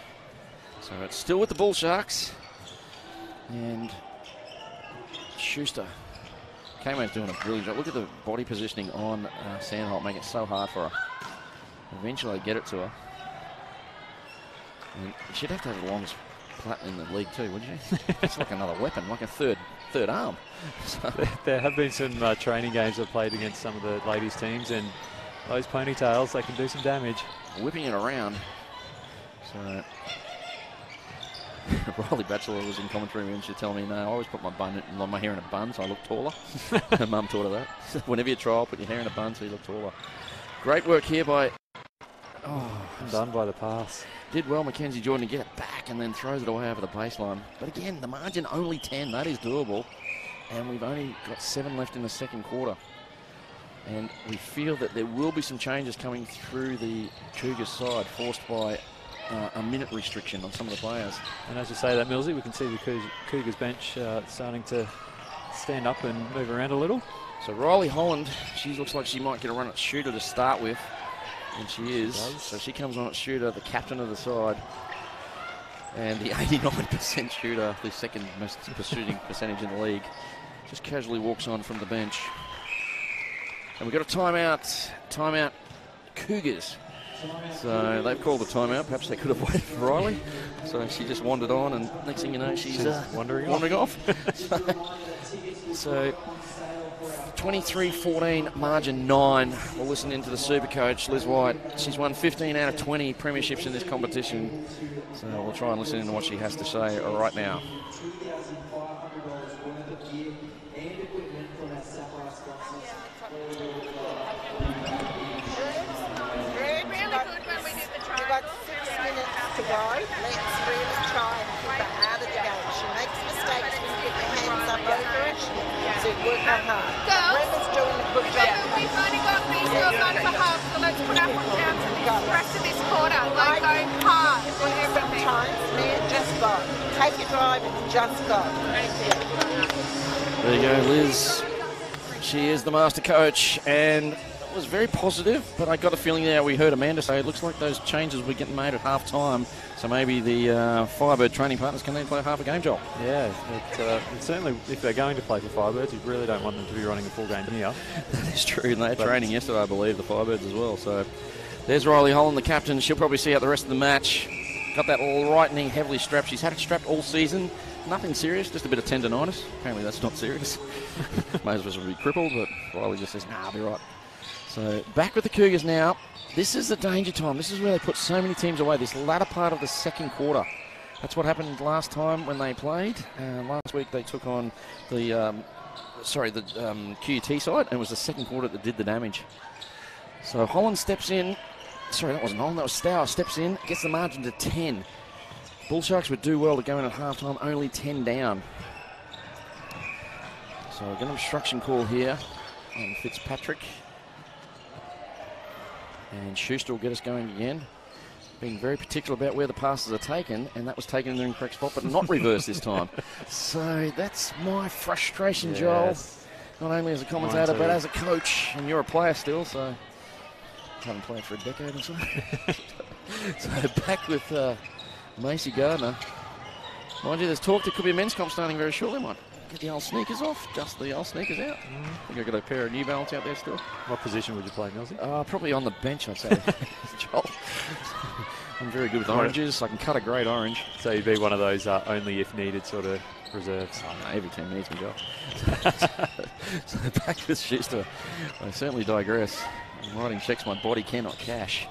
So it's still with the Bull Sharks. And Schuster. Camo's doing a brilliant job. Look at the body positioning on Sandholt, making it so hard for her. Eventually get it to her. And she'd have to have the longest plat in the league too, wouldn't she? It's like another weapon, like a third arm. So there have been some training games I've played against some of the ladies' teams, and those ponytails, they can do some damage. Whipping it around. So Riley Batchelor was in commentary and she'd tell me, no, I always put my hair in a bun so I look taller. Her mum taught her that. Whenever you try, put your hair in a bun so you look taller. Great work here by... done by the pass. Did well, Mackenzie Jordan, to get it back and then throws it away over the baseline. But again, the margin only 10. That is doable. And we've only got 7 left in the second quarter. And we feel that there will be some changes coming through the Cougars side, forced by a minute restriction on some of the players. And as you say that, Millsy, we can see the Cougars bench starting to stand up and move around a little. So Riley Holland, she looks like she might get a run at shooter to start with. And she is. So she comes on at shooter, the captain of the side. And the 89% shooter, the second most shooting percentage in the league, just casually walks on from the bench. And we've got a timeout. Timeout Cougars. So they've called the timeout. Perhaps they could have waited for Riley. So she just wandered on, and next thing you know, she's wandering off. So 23-14, margin 9. We'll listen into the super coach, Liz White. She's won 15 out of 20 premierships in this competition. So we'll try and listen into what she has to say right now. To go, let's really try and keep her out of the game. She makes mistakes when you put your hands up over it, so work her hard. Reva's doing a good job. We've only got these girls on for half, so let's put our foot down for the rest of this quarter. Like go hard on everything. Sometimes, man, just go. Take your drive and just go. There you go, Liz. She is the master coach, and was very positive, but I got a feeling there we heard Amanda say it looks like those changes were getting made at half time, so maybe the Firebird training partners can then play half a game, Joel. Yeah, it's certainly, if they're going to play for Firebirds, you really don't want them to be running a full game here. That is true, and they're training yesterday, I believe, the Firebirds as well. So there's Riley Holland, the captain. She'll probably see out the rest of the match. Got that right knee heavily strapped. She's had it strapped all season. Nothing serious, just a bit of tendonitis. Apparently that's not serious. May as well be crippled, but Riley just says, nah, I'll be right. So back with the Cougars now. This is the danger time. This is where they put so many teams away, this latter part of the second quarter. That's what happened last time when they played. Last week they took on the QUT side, and it was the second quarter that did the damage. So Holland steps in. Sorry, that wasn't Holland, that was Stour. Steps in, gets the margin to 10. Bull Sharks would do well to go in at half-time, only 10 down. So we've got an obstruction call here on Fitzpatrick. And Schuster will get us going again. Being very particular about where the passes are taken, and that was taken in the incorrect spot, but not reversed this time. So that's my frustration, yes. Joel. Not only as a commentator, but as a coach. And you're a player still, so I haven't played for a decade or so. So back with Macy Gardner. Mind you, there's talk there could be a men's comp starting very shortly. Might get the old sneakers off, dust the old sneakers out. I think I've got a pair of New Balance out there still. What position would you play, Millsy? Probably on the bench, I'd say. Joel. I'm very good with oranges. I can cut a great orange. So you'd be one of those only if needed sort of reserves. Oh, no, every team needs me, Joel. So back with Schuster. I certainly digress. I'm writing checks my body cannot cash.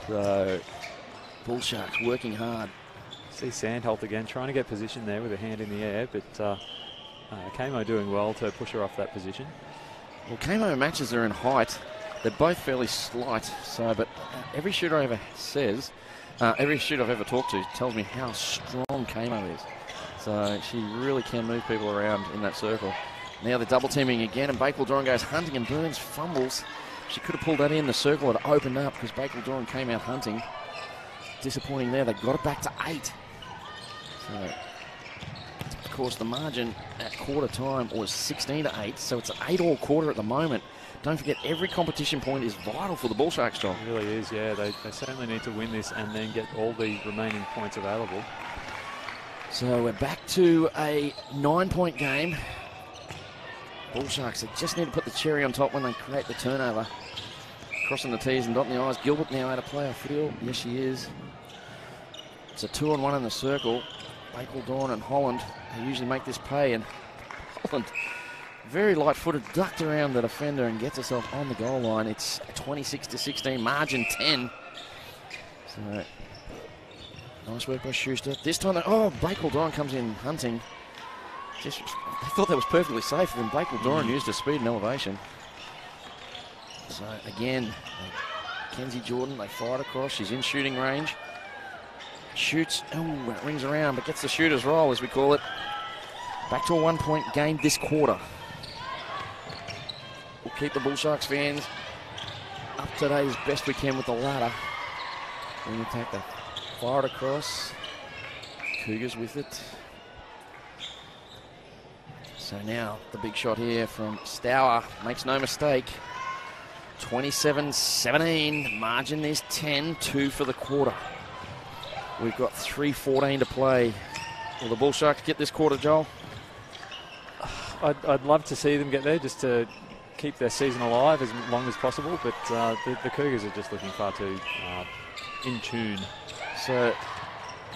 So Bull Sharks working hard. See Sandholt again, trying to get position there with a hand in the air, but Kamo doing well to push her off that position. Well, Kamo matches her in height. They're both fairly slight, so but every shooter I ever says, every shooter I've ever talked to tells me how strong Kamo is. So she really can move people around in that circle. Now they're double teaming again, and Bakewell Doran goes hunting, and Burns fumbles. She could have pulled that in. The circle had opened up because Bakewell Doran came out hunting. Disappointing there. They got it back to 8. So, of course, the margin at quarter time was 16-8, so it's an 8-all quarter at the moment. Don't forget, every competition point is vital for the Bull Sharks, John. It really is, yeah. They certainly need to win this and then get all the remaining points available. So we're back to a 9-point game. Bull Sharks, they just need to put the cherry on top when they create the turnover. Crossing the T's and dotting the I's. Gilbert now out of play off field. Yes, she is. It's a 2-on-1 in the circle. Bakewell Dawn and Holland, they usually make this pay, and Holland, very light-footed, ducked around the defender and gets herself on the goal line. It's 26-16, margin 10. So, nice work by Schuster. This time, Bakewell Dawn comes in hunting. They thought that was perfectly safe, and Bakewell Dawn used her speed and elevation. So, again, Kenzie Jordan, they fired across. She's in shooting range. Shoots, it rings around, but gets the shooter's roll, as we call it. Back to a 1-point game this quarter. We'll keep the Bull Sharks fans up to date as best we can with the ladder. When you take the fire across, Cougars with it. So now the big shot here from Stour, makes no mistake. 27-17, margin is 10, 2 for the quarter. We've got 3:14 to play. Will the Bull Sharks get this quarter, Joel? I'd love to see them get there just to keep their season alive as long as possible, but the Cougars are just looking far too in tune. So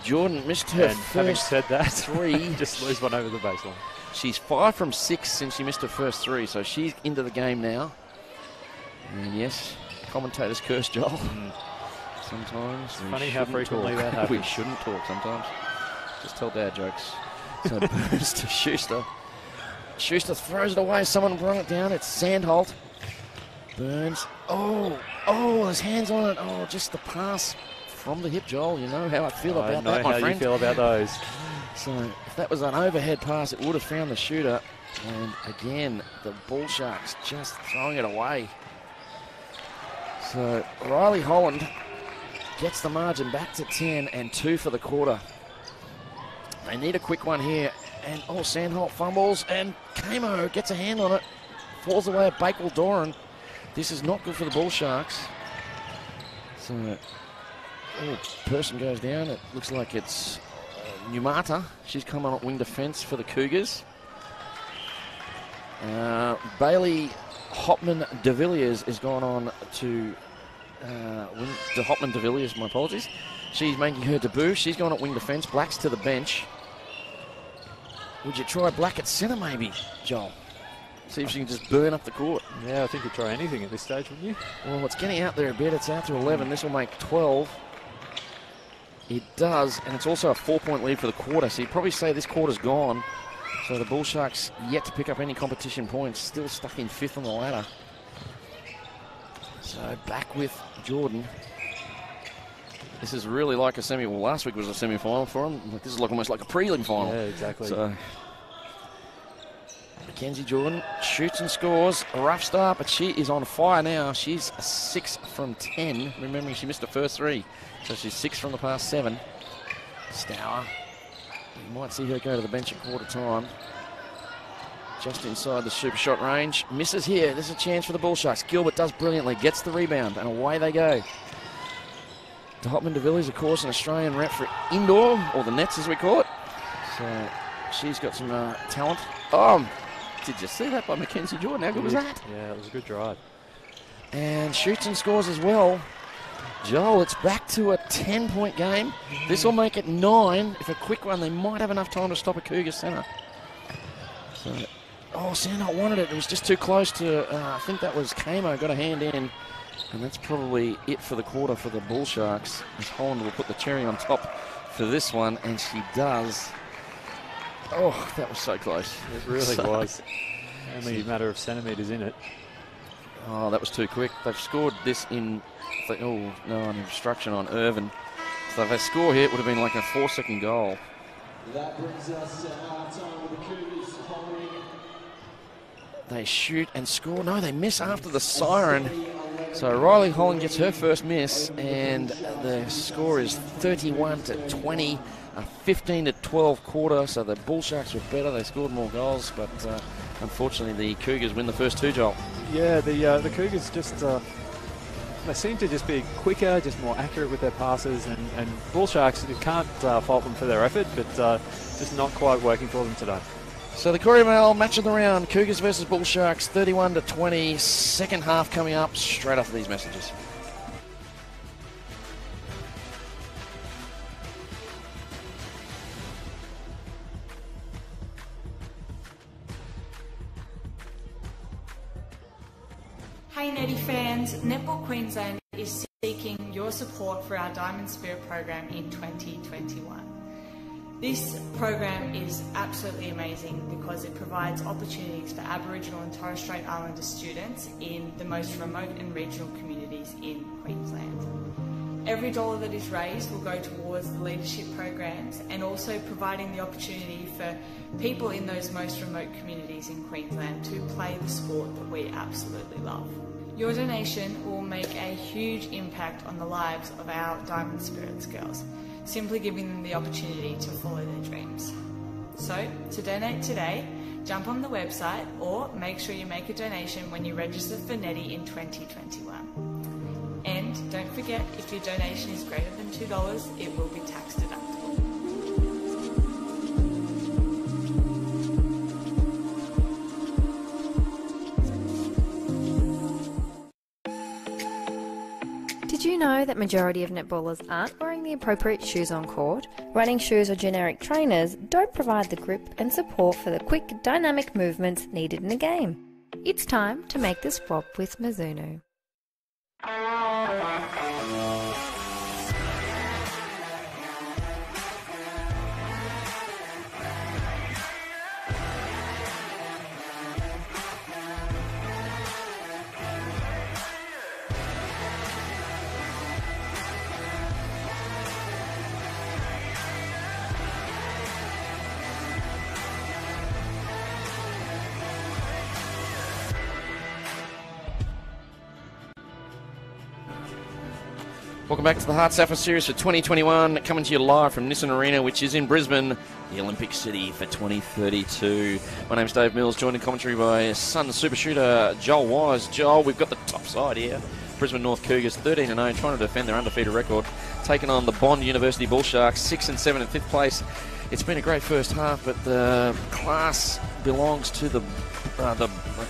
Jordan missed her and first having said that, 3. just lose one over the baseline. She's 5 from 6 since she missed her first 3, so she's into the game now. And yes, commentators curse Joel. Sometimes. It's funny how frequently that happens. We shouldn't talk sometimes. Just tell dad jokes. So Burns to Schuster. Schuster throws it away. Someone brought it down. It's Sandholt. Burns. Oh, there's hands on it. Oh, just the pass from the hip, Joel. You know how I feel about that, my friend. I know how you feel about those. So if that was an overhead pass, it would have found the shooter. And again, the Bull Sharks just throwing it away. So Riley Holland gets the margin back to 10 and 2 for the quarter. They need a quick one here. And Sandholt fumbles and Kamo gets a hand on it. Falls away at Bakewell Doran. This is not good for the Bull Sharks. So person goes down. It looks like it's Numata. She's come on at wing defence for the Cougars. Bailey Hopman de Villiers is gone on to Hopman de Villiers, my apologies. She's making her debut. She's gone at wing defence. Black's to the bench. Would you try Black at centre maybe, Joel? See if she can just burn up the court. Yeah, I think you'd try anything at this stage, wouldn't you? Well, it's getting out there a bit. It's out to 11. This will make 12. It does, and it's also a 4-point lead for the quarter, so you'd probably say this quarter's gone. So the Bull Sharks yet to pick up any competition points, still stuck in 5th on the ladder. So back with Jordan. This is really like a well, last week was a semi-final for them. This is almost like a prelim final. Yeah, exactly. So Mackenzie Jordan shoots and scores. A rough start, but she is on fire now. She's 6 from 10. Remembering she missed the first 3. So she's 6 from the past 7. Stour. You might see her go to the bench at quarter time. Just inside the super shot range. Misses here. There's a chance for the Bull Sharks. Gilbert does brilliantly. Gets the rebound, and away they go. To Hopman de Villiers, of course, an Australian rep for indoor, or the nets as we call it. So she's got some talent. Did you see that by Mackenzie Jordan? How good was that? Yeah, it was a good drive. And shoots and scores as well. Joel, it's back to a 10-point game. This will make it 9. If a quick one, they might have enough time to stop a Cougar centre. So, Sandholt wanted it. It was just too close to, I think that was Kamo, got a hand in. And that's probably it for the quarter for the Bull Sharks. As Holland will put the cherry on top for this one, and she does. Oh, that was so close. It really was. Only a matter of centimetres in it. Oh, that was too quick. They've scored this in, an obstruction on Irvin. So if they score here, it would have been like a 4-second goal. That brings us to half-time with the Cougars following. They shoot and score. No, they miss after the siren. So Riley Holland gets her first miss, and the score is 31-20, a 15-12 quarter. So the Bull Sharks were better. They scored more goals, but unfortunately the Cougars win the first 2, Joel. Yeah, the Cougars just they seem to just be quicker, just more accurate with their passes, and Bull Sharks, you can't fault them for their effort, but just not quite working for them today. So the Courier Mail match of the round, Cougars versus Bull Sharks, 31-20, second half coming up straight after these messages. Hey Netty fans, Netball Queensland is seeking your support for our Diamond Spirit program in 2021. This program is absolutely amazing because it provides opportunities for Aboriginal and Torres Strait Islander students in the most remote and regional communities in Queensland. Every dollar that is raised will go towards the leadership programs and also providing the opportunity for people in those most remote communities in Queensland to play the sport that we absolutely love. Your donation will make a huge impact on the lives of our Diamond Spirits girls, simply giving them the opportunity to follow their dreams. So, to donate today, jump on the website or make sure you make a donation when you register for Netty in 2021. And don't forget, if your donation is greater than $2, it will be tax deductible. Did you you know that majority of netballers aren't wearing the appropriate shoes on court? Running shoes or generic trainers don't provide the grip and support for the quick, dynamic movements needed in a game. It's time to make the swap with Mizuno. Welcome back to the HART Sapphire Series for 2021, coming to you live from Nissan Arena, which is in Brisbane, the Olympic City for 2032. My name's Dave Mills, joined in commentary by Sun Super Shooter Joel Wise. Joel, we've got the top side here. Brisbane North Cougars 13-0, trying to defend their undefeated record, taking on the Bond University Bull Sharks 6-7 in 5th place. It's been a great first half, but the class belongs to the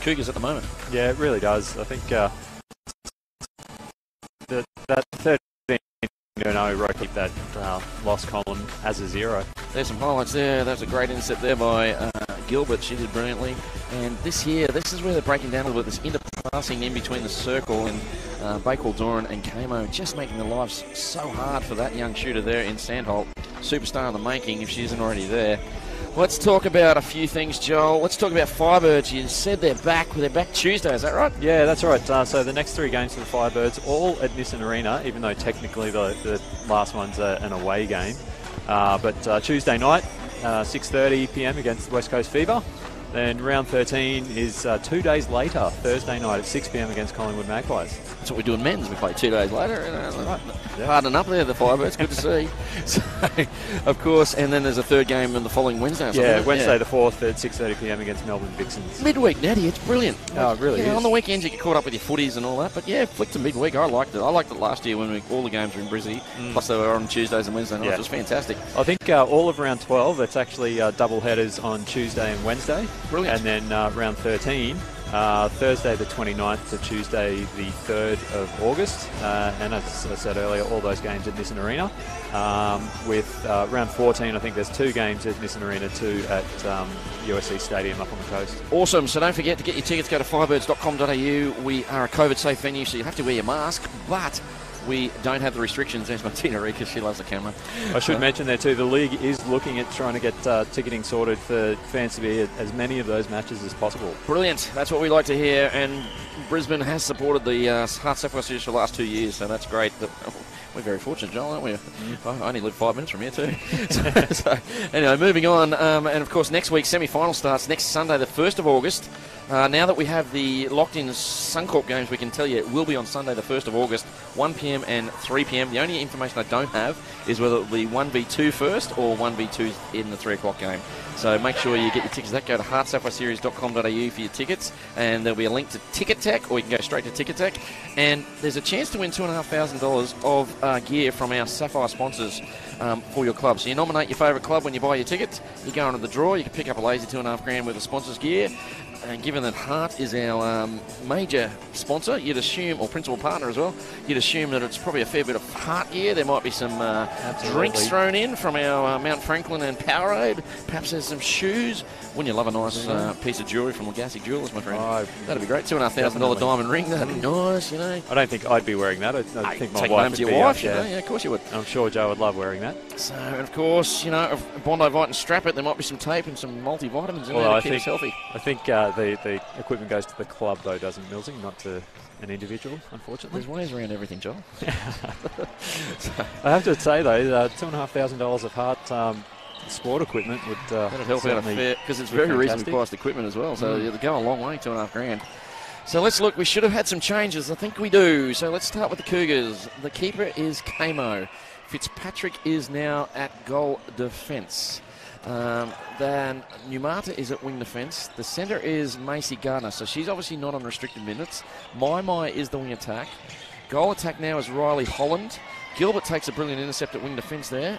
Cougars at the moment. Yeah, it really does. I think that 13-0 road keep that loss column as a 0. There's some highlights there. That was a great intercept there by Gilbert. She did brilliantly. And this here, this is where they're breaking down a little bit, this interpassing in between the circle and Bakewell, Doran and Kamo, just making their lives so hard for that young shooter there in Sandholt. Superstar in the making if she isn't already there. Let's talk about a few things, Joel. Let's talk about Firebirds. You said they're back Tuesday, is that right? Yeah, that's right. So the next 3 games for the Firebirds, all at Nissan Arena, even though technically the last one's an away game. But Tuesday night, 6:30 p.m. against the West Coast Fever. Then round 13 is 2 days later, Thursday night at 6 p.m. against Collingwood Magpies. That's what we do in men's. We play 2 days later. Harden up there, the Firebirds. Good to see. So, of course, and then there's a third game on the following Wednesday. Yeah, Wednesday the 4th at 6:30 p.m. against Melbourne Vixens. Midweek, Natty, it's brilliant. Oh, it really is. On the weekends you get caught up with your footies and all that, but yeah, flick to midweek. I liked it. I liked it last year when all the games were in Brizzy, plus they were on Tuesdays and Wednesday nights. It was fantastic. I think all of round 12, it's actually double headers on Tuesday and Wednesday. Brilliant. And then round 13, Thursday the 29th to Tuesday the 3rd of August. And as I said earlier, all those games at Nissan Arena. With round 14, I think there's 2 games at Nissan Arena, 2 at USC Stadium up on the coast. Awesome. So don't forget to get your tickets. Go to firebirds.com.au. We are a COVID-safe venue, so you have to wear your mask, but we don't have the restrictions. There's Martina Rika. She loves the camera. I should mention there too, the league is looking at trying to get ticketing sorted for fans to be at as many of those matches as possible. Brilliant. That's what we like to hear. And Brisbane has supported the HART Sapphire Series for the last 2 years, so that's great. We're very fortunate, Joel, aren't we? I only live 5 minutes from here too. so anyway, moving on. And of course, next week's semi-final starts next Sunday, the 1st of August. Now that we have the locked-in Suncorp games, we can tell you it will be on Sunday, the 1st of August, 1 p.m. and 3 p.m. The only information I don't have is whether it will be 1v2 first or 1v2 in the 3 o'clock game. So make sure you get your tickets. Go to heartsapphire.com.au for your tickets, and there'll be a link to Ticket Tech, or you can go straight to Ticket Tech. And there's a chance to win $2,500 of gear from our Sapphire sponsors for your club. So you nominate your favourite club when you buy your tickets. You go into the draw. You can pick up a lazy $2,500 worth of sponsors gear. And given that HART is our major sponsor, you'd assume, or principal partner as well, you'd assume that it's probably a fair bit of HART gear. There might be some drinks thrown in from our Mount Franklin and Powerade. Perhaps there's some shoes. Wouldn't you love a nice piece of jewellery from Legacy Jewellers, my friend? Oh, that'd be great. $2,500 diamond ring. That'd be nice, you know. I don't think I'd be wearing that. I think my take wife home to your wife. Yeah, of course you would. I'm sure Joe would love wearing that. So, and of course, you know, Bondi Vite and Strap It, there might be some tape and some multivitamins in there to keep us healthy. I think the equipment goes to the club, though, doesn't it, Millsy? Not to an individual, unfortunately. There's ways around everything, Joel. I have to say, though, $2,500 of HART sport equipment would that'd help out a fair, because it's very reasonably priced equipment as well. So it'll go a long way, $2,500. So let's look. We should have had some changes. I think we do. So let's start with the Cougars. The keeper is Kamo. Fitzpatrick is now at goal defence. Then Numata is at wing defence. The centre is Macy Gardner, so she's obviously not on restricted minutes. Mai is the wing attack. Goal attack now is Riley Holland. Gilbert takes a brilliant intercept at wing defence there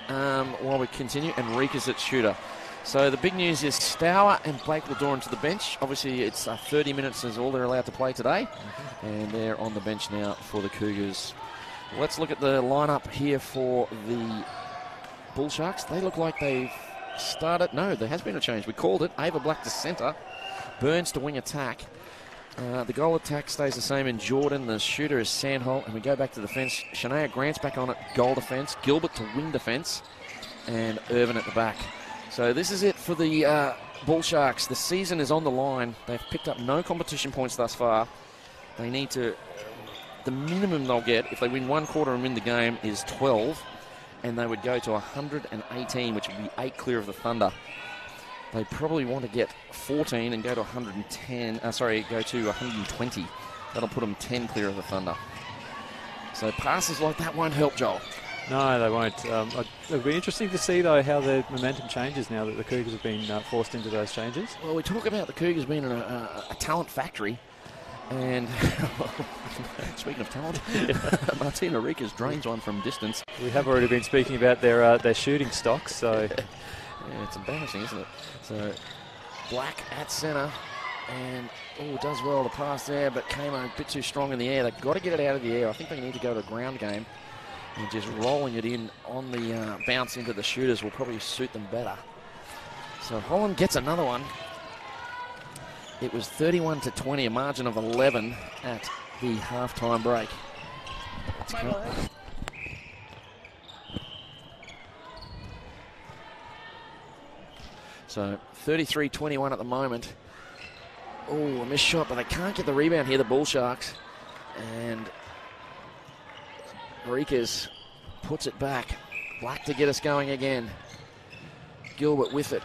while we continue, and Rika's at shooter. So the big news is Stour and Blake will draw into the bench. Obviously, it's 30 minutes is all they're allowed to play today, and they're on the bench now for the Cougars. Let's look at the lineup here for the Bull Sharks. They look like they've started. No, there has been a change. We called it. Ava Black to centre. Burns to wing attack. The goal attack stays the same in Jordan. The shooter is Sandholt. And we go back to defence. Shania Grant's back on it. Goal defence. Gilbert to wing defence. And Irvin at the back. So this is it for the Bull Sharks. The season is on the line. They've picked up no competition points thus far. They need to... The minimum they'll get, if they win one quarter and win the game, is 12. And they would go to 118, which would be 8 clear of the Thunder. They probably want to get 14 and go to 110. Go to 120. That'll put them 10 clear of the Thunder. So passes like that won't help, Joel. No, they won't. It'll be interesting to see, though, how the momentum changes now that the Cougars have been forced into those changes. Well, we talk about the Cougars being a talent factory. And speaking of talent, Martina Rikas drains one from distance. We have already been speaking about their shooting stocks, so... Yeah, it's embarrassing, isn't it? So, Black at centre, and does well to pass there, but came a bit too strong in the air. They've got to get it out of the air. I think they need to go to a ground game, and just rolling it in on the bounce into the shooters will probably suit them better. So Holland gets another one. It was 31-20, a margin of 11 at the halftime break. So 33-21 at the moment. Oh, a missed shot, but they can't get the rebound here, the Bull Sharks. And Rikas puts it back. Black to get us going again. Gilbert with it.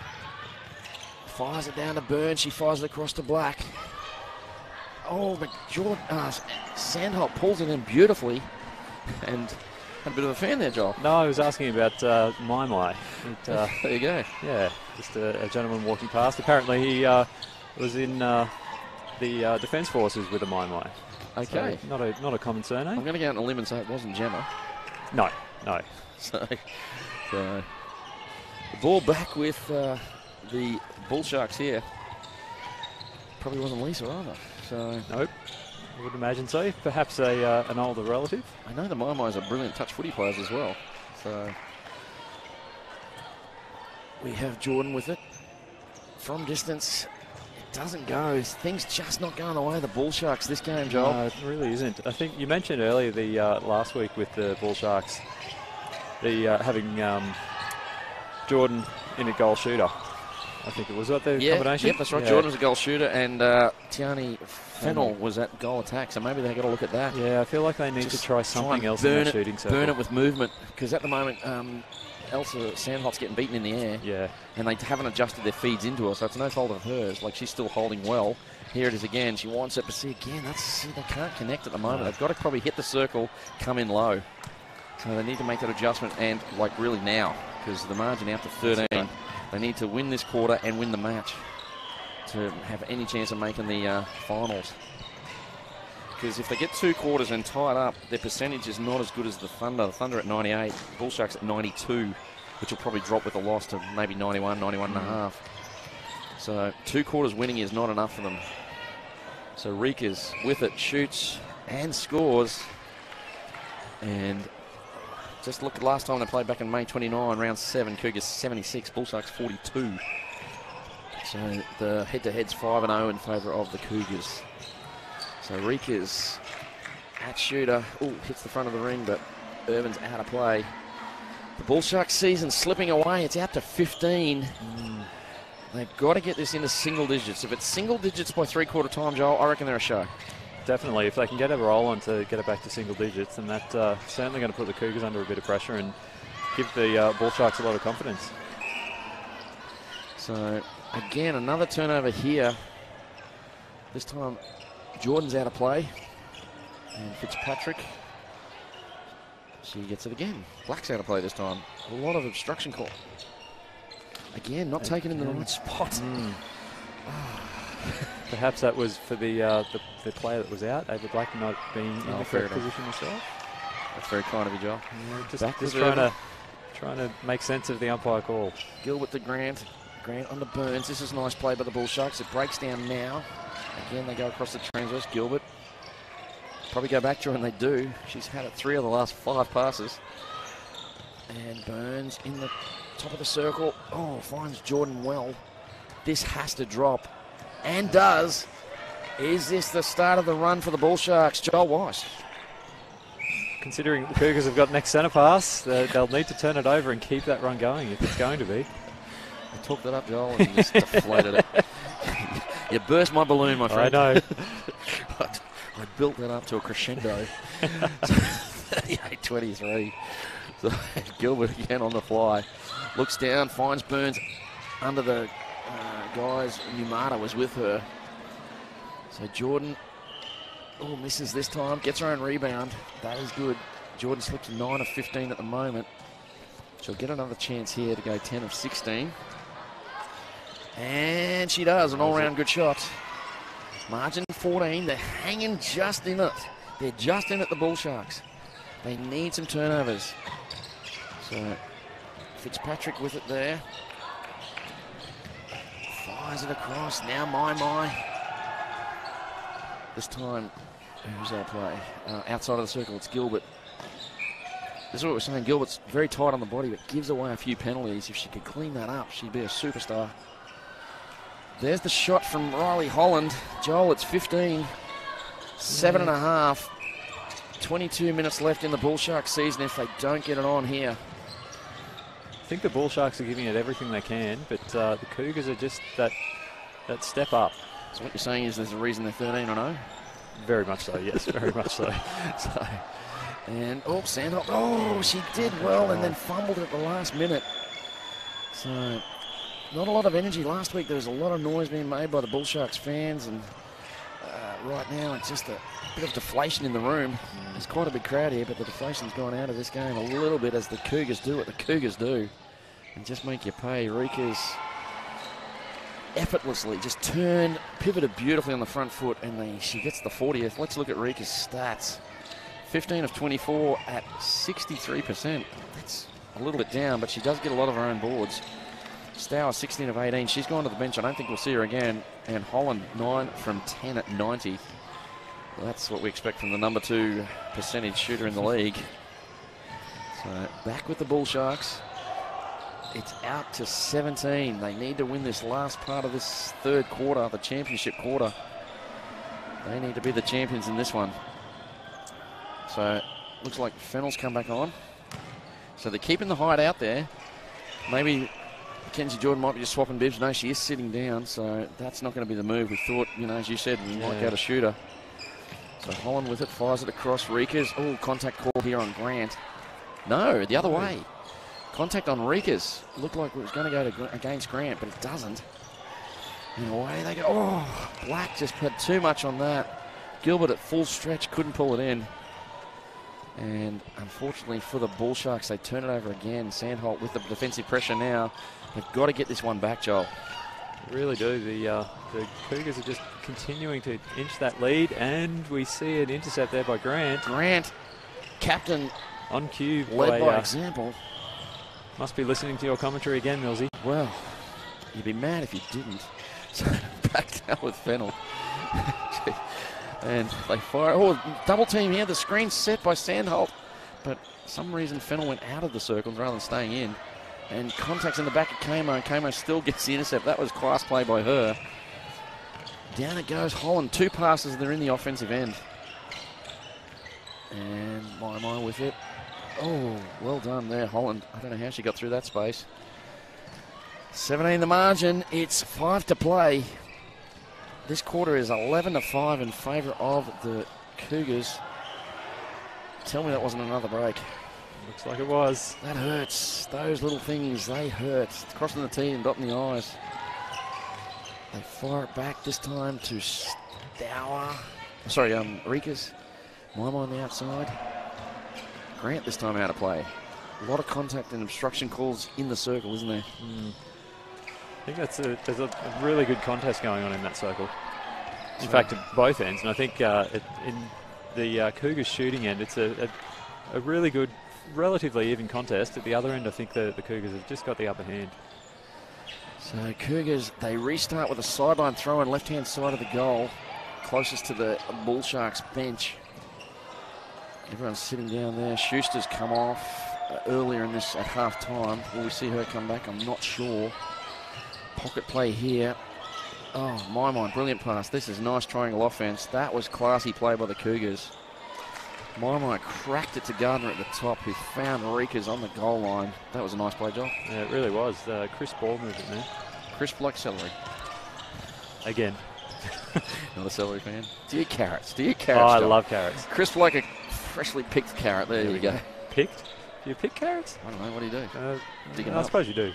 Fires it down to Burns. She fires it across to Black. Oh, but Sandholt pulls it in beautifully. And had a bit of a fan there, Joel. No, I was asking about Mai. There you go. Yeah, just a gentleman walking past. Apparently he was in the Defence Forces with a Mai. Okay. So not a common surname. I'm going to go out on a limb and say it wasn't Gemma. No. So the ball back with the Bull Sharks here. Probably wasn't Lisa either. So nope. I would imagine so. Perhaps an older relative. I know the Mai are brilliant touch footy players as well. So we have Jordan with it. From distance, it doesn't go. Things just not going the way of the Bull Sharks this game, Joel. No, it really isn't. I think you mentioned earlier the last week with the Bull Sharks, having Jordan in a goal shooter. I think it was the combination. Yep, that's right. Yeah. Jordan was a goal shooter, and Tiani Fennell was at goal attack. So maybe they got to look at that. Yeah, I feel like they need to try something else in the shooting circle. Burn it with movement, because at the moment, Elsa Sandholt's getting beaten in the air. Yeah, and they haven't adjusted their feeds into her, so it's no fault of hers. Like, she's still holding well. Here it is again. She wants it, but see again, they can't connect at the moment. No. They've got to probably hit the circle, come in low. So they need to make that adjustment, and like really now, because the margin out to 13. Right. They need to win this quarter and win the match to have any chance of making the finals. Because if they get 2 quarters and tie it up, their percentage is not as good as the Thunder. The Thunder at 98, Bull Sharks at 92, which will probably drop with a loss to maybe 91, 91 and a half. So 2 quarters winning is not enough for them. So Rikas with it, shoots and scores. And just look at last time they played back in May 29, round 7, Cougars 76, Bull Sharks 42. So the head-to-head's 5-0 in favour of the Cougars. So Rikas at shooter. Ooh, hits the front of the ring, but Irvin's out of play. The Bull Sharks season slipping away. It's out to 15. They've got to get this into single digits. If it's single digits by 3/4 time, Joel, I reckon they're a show. Definitely. If they can get a roll on to get it back to single digits, then that's certainly going to put the Cougars under a bit of pressure and give the Bull Sharks a lot of confidence. So, again, another turnover here. This time, Jordan's out of play. And Fitzpatrick, she gets it again. Black's out of play this time. A lot of obstruction call. Again, not taken in the right spot. Perhaps that was for the player that was out, Ava Black not being in the correct position herself. That's very kind of you, Joel. Yeah, just trying to make sense of the umpire call. Gilbert to Grant. Grant on the Burns. This is a nice play by the Bull Sharks. It breaks down now. Again, they go across the transverse. Gilbert probably go back to her, and they do. She's had it 3 of the last 5 passes. And Burns in the top of the circle. Oh, finds Jordan well. This has to drop. And does. Is this the start of the run for the Bull Sharks? Joel Weiss. Considering the Cougars have got next centre pass, they'll need to turn it over and keep that run going if it's going to be. I took that up, Joel, and you just deflated it. You burst my balloon, my friend. I know. I built that up to a crescendo. 38-23. So Gilbert again on the fly. Looks down, finds Burns under the guys. Numata was with her. So Jordan, misses this time. Gets her own rebound. That is good. Jordan slips 9 of 15 at the moment. She'll get another chance here to go 10 of 16. And she does. An all-round good shot. Margin 14. They're hanging just in it. They're just in it, the Bull Sharks. They need some turnovers. So Fitzpatrick with it there. Fires it across. Now my. This time, who's our play? Outside of the circle, it's Gilbert. This is what we're saying. Gilbert's very tight on the body, but gives away a few penalties. If she could clean that up, she'd be a superstar. There's the shot from Riley Holland. Joel, it's 15. 7.5. 22 minutes left in the Bull Sharks season if they don't get it on here. I think the Bull Sharks are giving it everything they can, but the Cougars are just that step up. So what you're saying is there's a reason they're 13-0? Very much so, yes, very much so. And, Sandholt, she did well and then fumbled at the last minute. So, not a lot of energy. Last week there was a lot of noise being made by the Bull Sharks fans, and right now it's just a bit of deflation in the room. There's quite a big crowd here, but the deflation's gone out of this game a little bit as the Cougars do what the Cougars do and just make you pay. Rika's effortlessly just pivoted beautifully on the front foot, and she gets the 40th. Let's look at Rika's stats. 15 of 24 at 63%. That's a little bit down, but she does get a lot of her own boards. Stour 16 of 18. She's gone to the bench. I don't think we'll see her again. And Holland 9 from 10 at 90. Well, that's what we expect from the number 2 percentage shooter in the league. So back with the Bull Sharks. It's out to 17. They need to win this last part of this third quarter, the championship quarter. They need to be the champions in this one. So looks like Fennell's come back on. So they're keeping the height out there. Maybe Mackenzie Jordan might be just swapping bibs. No, she is sitting down, so that's not going to be the move. We thought, as you said, we might go to shooter. So Holland with it, fires it across. Rika's. Oh, contact call here on Grant. No, the other way. Contact on Rika's. Looked like it was going to go against Grant, but it doesn't. And away they go. Oh, Black just put too much on that. Gilbert at full stretch, couldn't pull it in. And unfortunately for the Bull Sharks, they turn it over again. Sandholt with the defensive pressure now. They've got to get this one back, Joel. They really do. The Cougars are just continuing to inch that lead, and we see an intercept there by Grant. Grant, captain, on cue, led by example. Must be listening to your commentary again, Millsy. Well, you'd be mad if you didn't. So back down with Fennell. And they fire. Oh, double team here. The screen's set by Sandholt. But for some reason, Fennell went out of the circles rather than staying in. And contacts in the back of Kamo. And Kamo still gets the intercept. That was class play by her. Down it goes. Holland. 2 passes. They're in the offensive end. And my with it. Oh, well done there, Holland. I don't know how she got through that space. 17 the margin. It's 5 to play. This quarter is 11-5 in favour of the Cougars. Tell me that wasn't another break. Looks like it was. That hurts. Those little things, they hurt. It's crossing the T and dotting the I's. They fire it back this time to Stour. Sorry, Rika's. Mime on the outside. Grant this time out of play. A lot of contact and obstruction calls in the circle, isn't there? I think there's a really good contest going on in that circle. In fact, at both ends. And I think in the Cougars shooting end, it's a really good, relatively even contest. At the other end, I think the Cougars have just got the upper hand. So Cougars, they restart with a sideline throw on left-hand side of the goal, closest to the Bull Sharks bench. Everyone's sitting down there. Schuster's come off earlier in this at half time. Will we see her come back? I'm not sure. Pocket play here. Oh, my, brilliant pass. This is nice triangle offense. That was classy play by the Cougars. My cracked it to Gardner at the top, who found Reekers on the goal line. That was a nice play, Joel. Yeah, it really was. Crisp ball movement there. Crisp like celery. Again. Not a celery fan. Do you carrots? Oh, I love carrots. Crisp like a freshly picked carrot. There you go. Picked? Do you pick carrots? I don't know. What do you do? Dig them I up. suppose you do.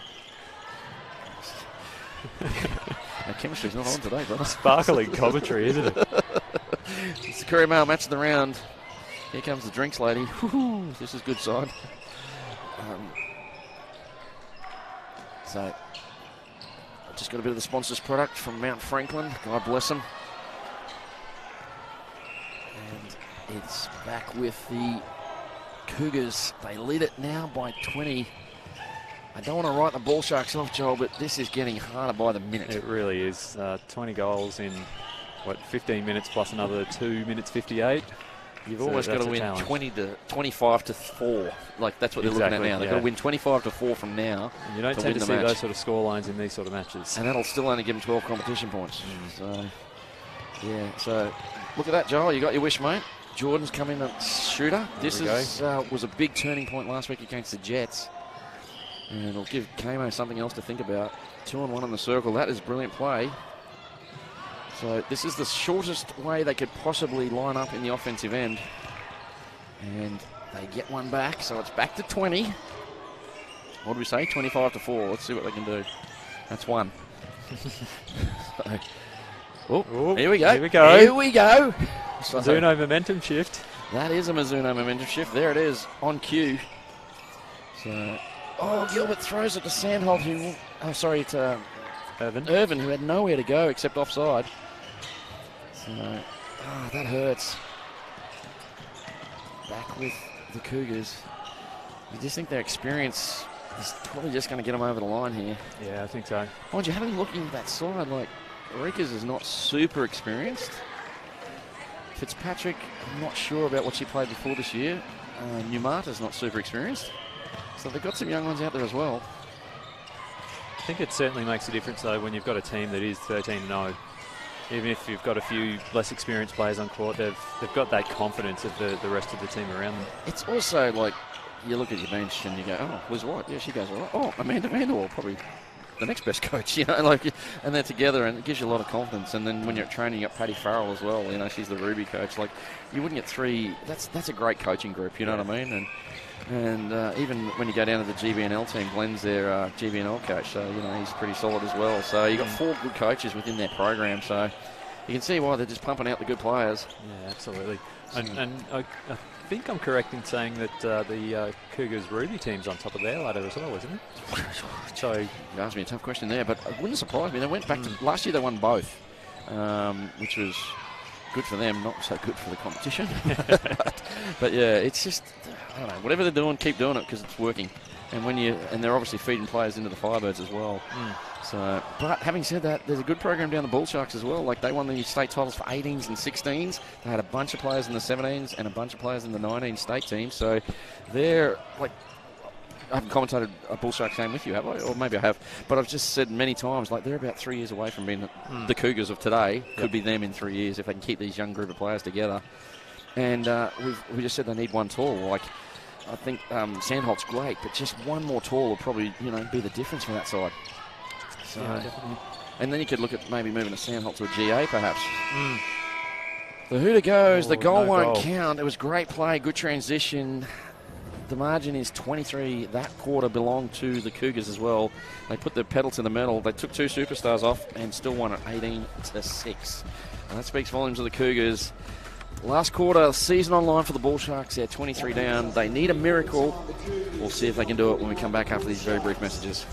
Our chemistry's not on today, brother. Sparkling commentary, isn't it? It's the Courier Mail match of the round. Here comes the drinks lady. Woo-hoo, this is good side. So, I just got a bit of the sponsors product from Mount Franklin. God bless them. And it's back with the Cougars. They lead it now by 20. I don't want to write the Ball Sharks off, Joel, but this is getting harder by the minute. It really is. 20 goals in, 15 minutes plus another 2 minutes 58. You've always got to win 25 to 4. Like, that's what they're looking at now. They've got to win 25 to 4 from now. And you don't tend to see those sort of score lines in these sort of matches. And that'll still only give them 12 competition points. So, yeah. So, look at that, Joel. You got your wish, mate. Jordan's come in at shooter. This was a big turning point last week against the Jets. And it'll give Kamo something else to think about. 2-on-1 on the circle. That is brilliant play. So this is the shortest way they could possibly line up in the offensive end. And they get one back, so it's back to 20. What do we say? 25 to 4. Let's see what they can do. That's one. Here we go. Here we go. Here we go. So, Mizuno momentum shift. That is a Mizuno momentum shift. There it is, on cue. So, Gilbert throws it to Sandholt, to Irvin, who had nowhere to go except offside. So, that hurts. Back with the Cougars. You just think their experience is probably just going to get them over the line here. Yeah, I think so. Mind you, having looking at that side, like, Reekers is not super experienced. Fitzpatrick, I'm not sure about what she played before this year. Numata's not super experienced. So they've got some young ones out there as well. I think it certainly makes a difference, though, when you've got a team that is 13-0. Even if you've got a few less experienced players on court, they've got that confidence of the rest of the team around them. It's also like, you look at your bench and you go, oh, Liz White, yeah, she goes all right. Oh, Amanda Vanderwall, probably the next best coach, and they're together, and it gives you a lot of confidence. And then when you're at training, you got Paddy Farrell as well, she's the Ruby coach. Like, you wouldn't get three, that's a great coaching group, you know what I mean? And even when you go down to the GBNL team, Glenn's their GBNL coach, so, he's pretty solid as well. So you've got 4 good coaches within their program, so you can see why they're just pumping out the good players. Yeah, absolutely. And I think I'm correct in saying that the Cougars Ruby team's on top of their ladder as well, isn't it? So you asked me a tough question there, but it wouldn't surprise me. They went back to last year. They won both, which was good for them, not so good for the competition. but yeah, it's just, I don't know. Whatever they're doing, keep doing it because it's working. And and they're obviously feeding players into the Firebirds as well. So, but having said that, there's a good program down the Bull Sharks as well. Like, they won the state titles for 18s and 16s. They had a bunch of players in the 17s and a bunch of players in the 19 state teams. So they're like, I haven't commentated a Bull Sharks game with you, have I? Or maybe I have. But I've just said many times, like, they're about 3 years away from being the Cougars of today. Could be them in 3 years if they can keep these young group of players together. And we just said they need one tall. Like, I think Sandholt's great, but just one more tall will probably, be the difference for that side. So, yeah, definitely. And then you could look at maybe moving a Sandholt to a GA, perhaps. The hooter goes. The goal won't count. It was great play, good transition. The margin is 23. That quarter belonged to the Cougars as well. They put the pedal to the metal. They took 2 superstars off and still won at 18-6. And that speaks volumes of the Cougars. Last quarter, season online for the Bull Sharks. They're 23 down. They need a miracle. We'll see if they can do it when we come back after these very brief messages.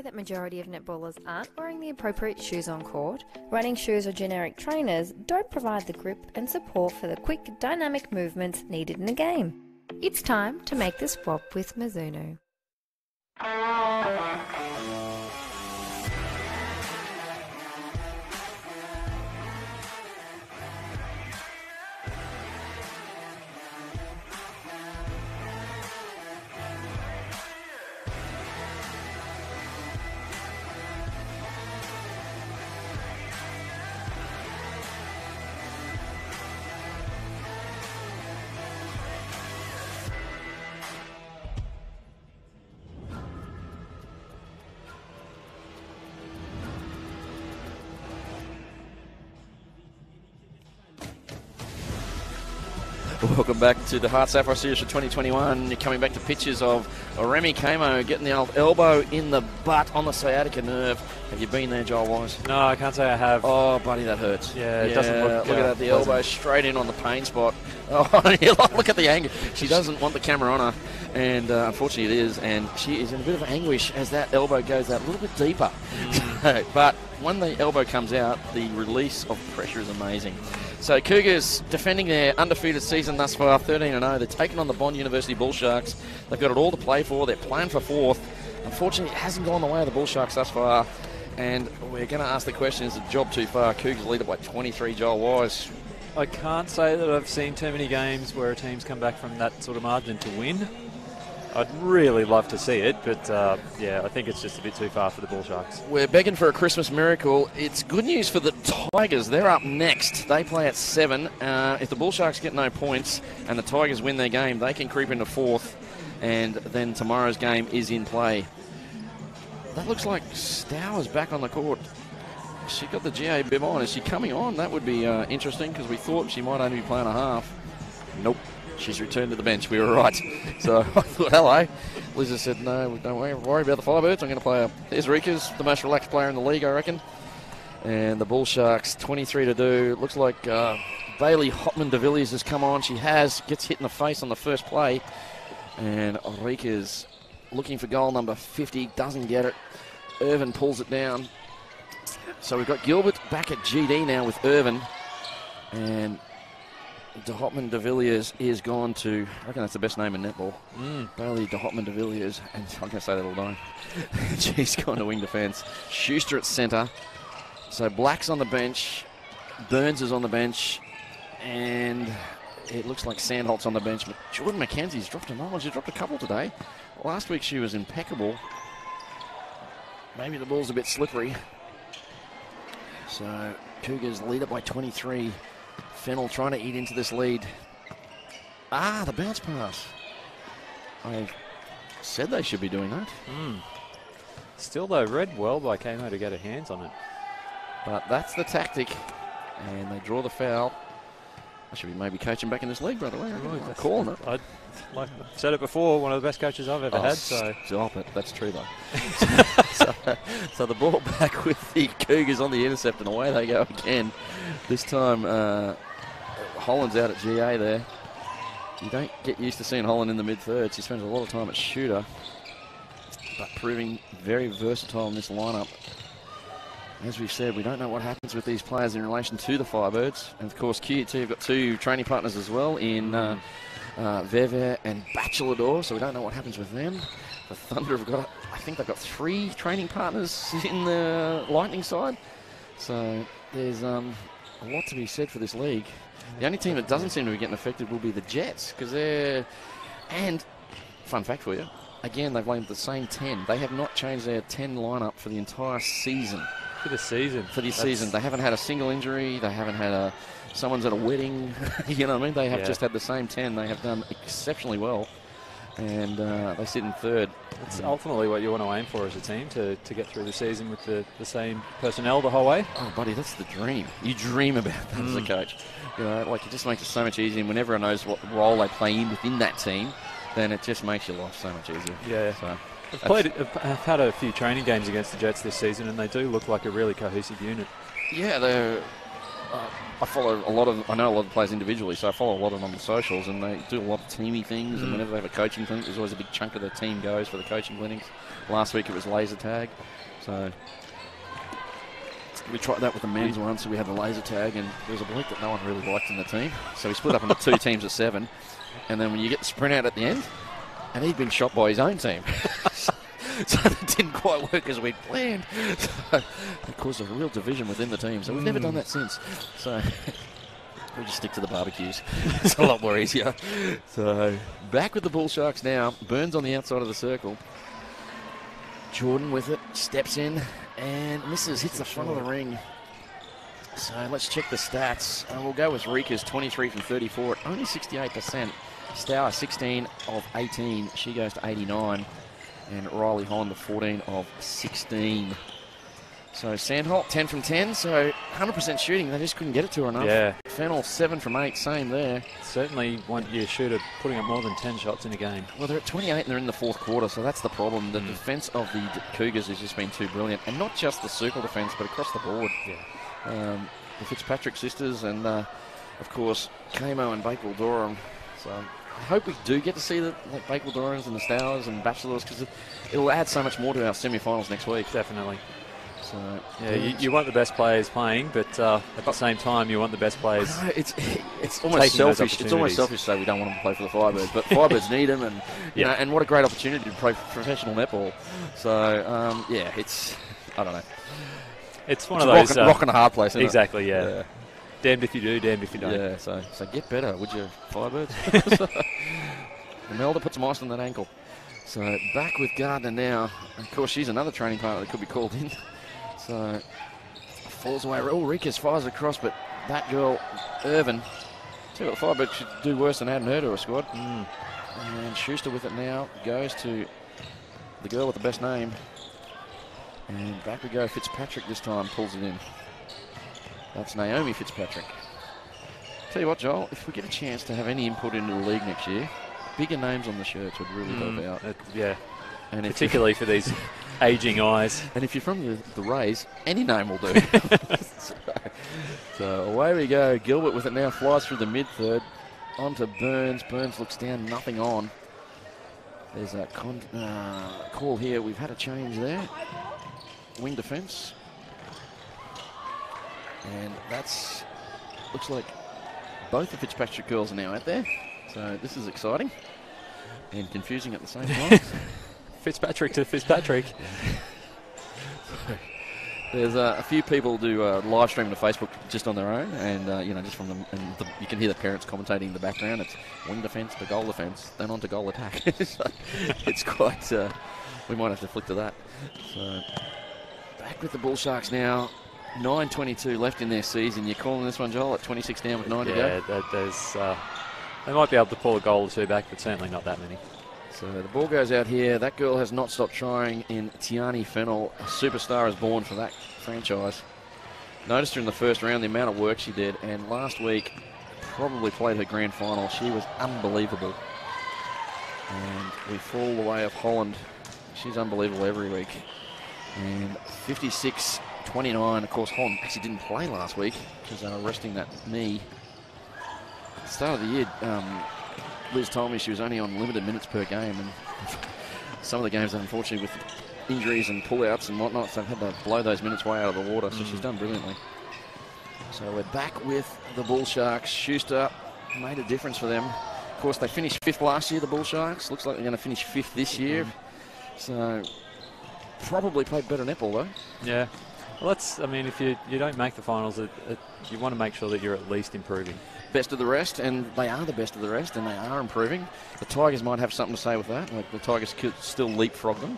that majority of netballers aren't wearing the appropriate shoes on court? Running shoes or generic trainers don't provide the grip and support for the quick, dynamic movements needed in a game. It's time to make the swap with Mizuno. Welcome back to the HART Sapphire Series for 2021. You're coming back to pictures of Remy Camo getting the old elbow in the butt on the sciatica nerve. Have you been there, Joel Wise? No, I can't say I have. Oh, buddy, that hurts. Yeah, it doesn't look at that, the pleasant. elbow straight in on the pain spot. Oh, look at the anger. She doesn't want the camera on her, and unfortunately it is, and she is in a bit of anguish as that elbow goes out a little bit deeper. But when the elbow comes out, the release of pressure is amazing. So Cougars defending their undefeated season thus far, 13-0. They're taking on the Bond University Bull Sharks. They've got it all to play for. They're playing for fourth. Unfortunately, it hasn't gone the way of the Bull Sharks thus far. And we're going to ask the question, is the job too far? Cougars lead it by 23, Joel Wise. I can't say that I've seen too many games where a team's come back from that sort of margin to win. I'd really love to see it, but yeah, I think it's just a bit too far for the Bull Sharks. We're begging for a Christmas miracle. It's good news for the Tigers. They're up next. They play at 7. If the Bull Sharks get no points and the Tigers win their game, they can creep into 4th, and then tomorrow's game is in play. That looks like Stowers back on the court. She got the GA bib on. Is she coming on? That would be interesting, because we thought she might only be playing a half. Nope. She's returned to the bench. We were right. So I thought, hello. Liza said, no, don't worry about the Firebirds. I'm going to play There's Rika's, the most relaxed player in the league, I reckon. And the Bull Sharks, 23 to do. Looks like Bailey Hotman de Villiers has come on. She gets hit in the face on the first play. And Rika's looking for goal number 50. Doesn't get it. Irvin pulls it down. So we've got Gilbert back at GD now with Irvin. And de Hotman de Villiers is gone to, I reckon that's the best name in netball. Bailey de Hotman de Villiers, and I'm going to say that all day. She's gone to wing defence. Schuster at centre. So Black's on the bench. Burns is on the bench. And it looks like Sandholt's on the bench. But Jordan McKenzie's dropped a knowledge. She's dropped a couple today. Last week she was impeccable. Maybe the ball's a bit slippery. So Cougars lead it by 23. Fennell trying to eat into this lead. The bounce pass. I said they should be doing that. Still, though, read well by Camo to get her hands on it. But that's the tactic. And they draw the foul. I should be maybe coaching back in this league, by the way. I'm calling it. I've said it before, one of the best coaches I've ever had. So Stop it. That's true, though. so the ball back with the Cougars on the intercept, and away they go again. This time, Holland's out at GA there. You don't get used to seeing Holland in the mid-third. She spends a lot of time at shooter, but proving very versatile in this lineup. As we've said, we don't know what happens with these players in relation to the Firebirds. And, of course, QT have got 2 training partners as well in Verver and Bachelador, so we don't know what happens with them. The Thunder have got, I think they've got 3 training partners in the Lightning side. So there's a lot to be said for this league. The only team that doesn't seem to be getting affected will be the Jets, because they're... And, fun fact for you, again, they've played the same 10. They have not changed their 10 lineup for the entire season. for the season. For the season. They haven't had a single injury. They haven't had someone's at a wedding. You know what I mean? They have just had the same 10. They have done exceptionally well. And they sit in third. It's ultimately what you want to aim for as a team, to get through the season with the same personnel the whole way. Oh, buddy, that's the dream. You dream about that as a coach. You know, like, it just makes it so much easier. And when everyone knows what role they play in within that team, then it just makes your life so much easier. Yeah. So I've had a few training games against the Jets this season, and they do look like a really cohesive unit. Yeah, they're I follow I know a lot of the players individually, so I follow a lot of them on the socials, and they do a lot of teamy things, and whenever they have a coaching clinic, there's always a big chunk of the team goes for the coaching clinics. Last week it was laser tag, so we tried that with the men's once, so we had the laser tag, and there was a bloke that no one really liked in the team, so we split up into 2 teams of 7, and then when you get the sprint out at the end, and he'd been shot by his own team. So that didn't quite work as we'd planned. So it caused a real division within the team. So we've never done that since. So we just stick to the barbecues. It's a lot more easier. So back with the Bull Sharks now. Burns on the outside of the circle. Jordan with it. Steps in and misses. Hits the front of the ring. So let's check the stats. We'll go with Rika's 23 from 34. Only 68%. Stour 16 of 18. She goes to 89. And Riley Holland to 14 of 16. So Sandholt 10 from 10, so 100% shooting. They just couldn't get it to her enough. Yeah. Fennell 7 from 8, same there. Certainly want your shooter putting up more than 10 shots in a game. Well, they're at 28 and they're in the 4th quarter, so that's the problem. The defence of the Cougars has just been too brilliant. And not just the circle defence, but across the board. Yeah. The Fitzpatrick sisters and, of course, Kamo and Bakewell Durham. So I hope we do get to see the Bakewell Durhams and the Stowers and Bachelors, because it'll add so much more to our semi-finals next week. Definitely. So yeah, you want the best players playing, but at the same time, you want the best players. It's almost selfish. It's almost selfish to say we don't want them to play for the Firebirds, but Firebirds need them, and you know, and what a great opportunity to play professional netball. So yeah, I don't know. It's one of those rock and a hard place. Isn't exactly. It? Yeah. Damned if you do, damned if you don't. Yeah. So get better, would you, Firebirds? Imelda puts some ice on that ankle. So back with Gardner now. Of course, she's another training partner that could be called in. So falls away. Oh, Rikas fires across, but that girl, Irvin, tell you what, the Firebirds should do worse than adding her to a squad. And Schuster with it now goes to the girl with the best name. And back we go. Fitzpatrick this time pulls it in. That's Naomi Fitzpatrick. Tell you what, Joel, if we get a chance to have any input into the league next year, bigger names on the shirts would really help out. Yeah, and particularly for these ageing eyes. And if you're from the Rays, any name will do. So away we go. Gilbert with it now, flies through the mid-third. On to Burns. Burns looks down, nothing on. There's a call here. We've had a change there. Wing defence. And looks like both the Fitzpatrick girls are now out there. So this is exciting and confusing at the same time. Fitzpatrick to Fitzpatrick. There's a few people do live stream to Facebook just on their own, and you know, just from them, and you can hear the parents commentating in the background. It's wing defence to goal defence, then on to goal attack. So it's quite. We might have to flick to that. So back with the Bull Sharks now. 9:22 left in their season. You're calling this one, Joel, at 26 down with 9 to go? Yeah, there's. They might be able to pull a goal or two back, but certainly not that many. So the ball goes out here. That girl has not stopped trying in Tiani Fennell. A superstar is born for that franchise. Noticed her in the first round, the amount of work she did, and last week probably played her grand final. She was unbelievable. And we fall the way of Holland. She's unbelievable every week. And 56-29. Of course, Holland actually didn't play last week because they were resting that knee. At the start of the year, Liz told me she was only on limited minutes per game, and some of the games, unfortunately, with injuries and pull-outs and whatnot, so they've had to blow those minutes way out of the water, so she's done brilliantly. So we're back with the Bull Sharks. Schuster made a difference for them. Of course, they finished 5th last year, the Bull Sharks. Looks like they're going to finish 5th this year. So probably played better netball, though. Yeah. Well, I mean, if you don't make the finals, you want to make sure that you're at least improving. Best of the rest, and they are the best of the rest, and they are improving. The Tigers might have something to say with that. Like, the Tigers could still leapfrog them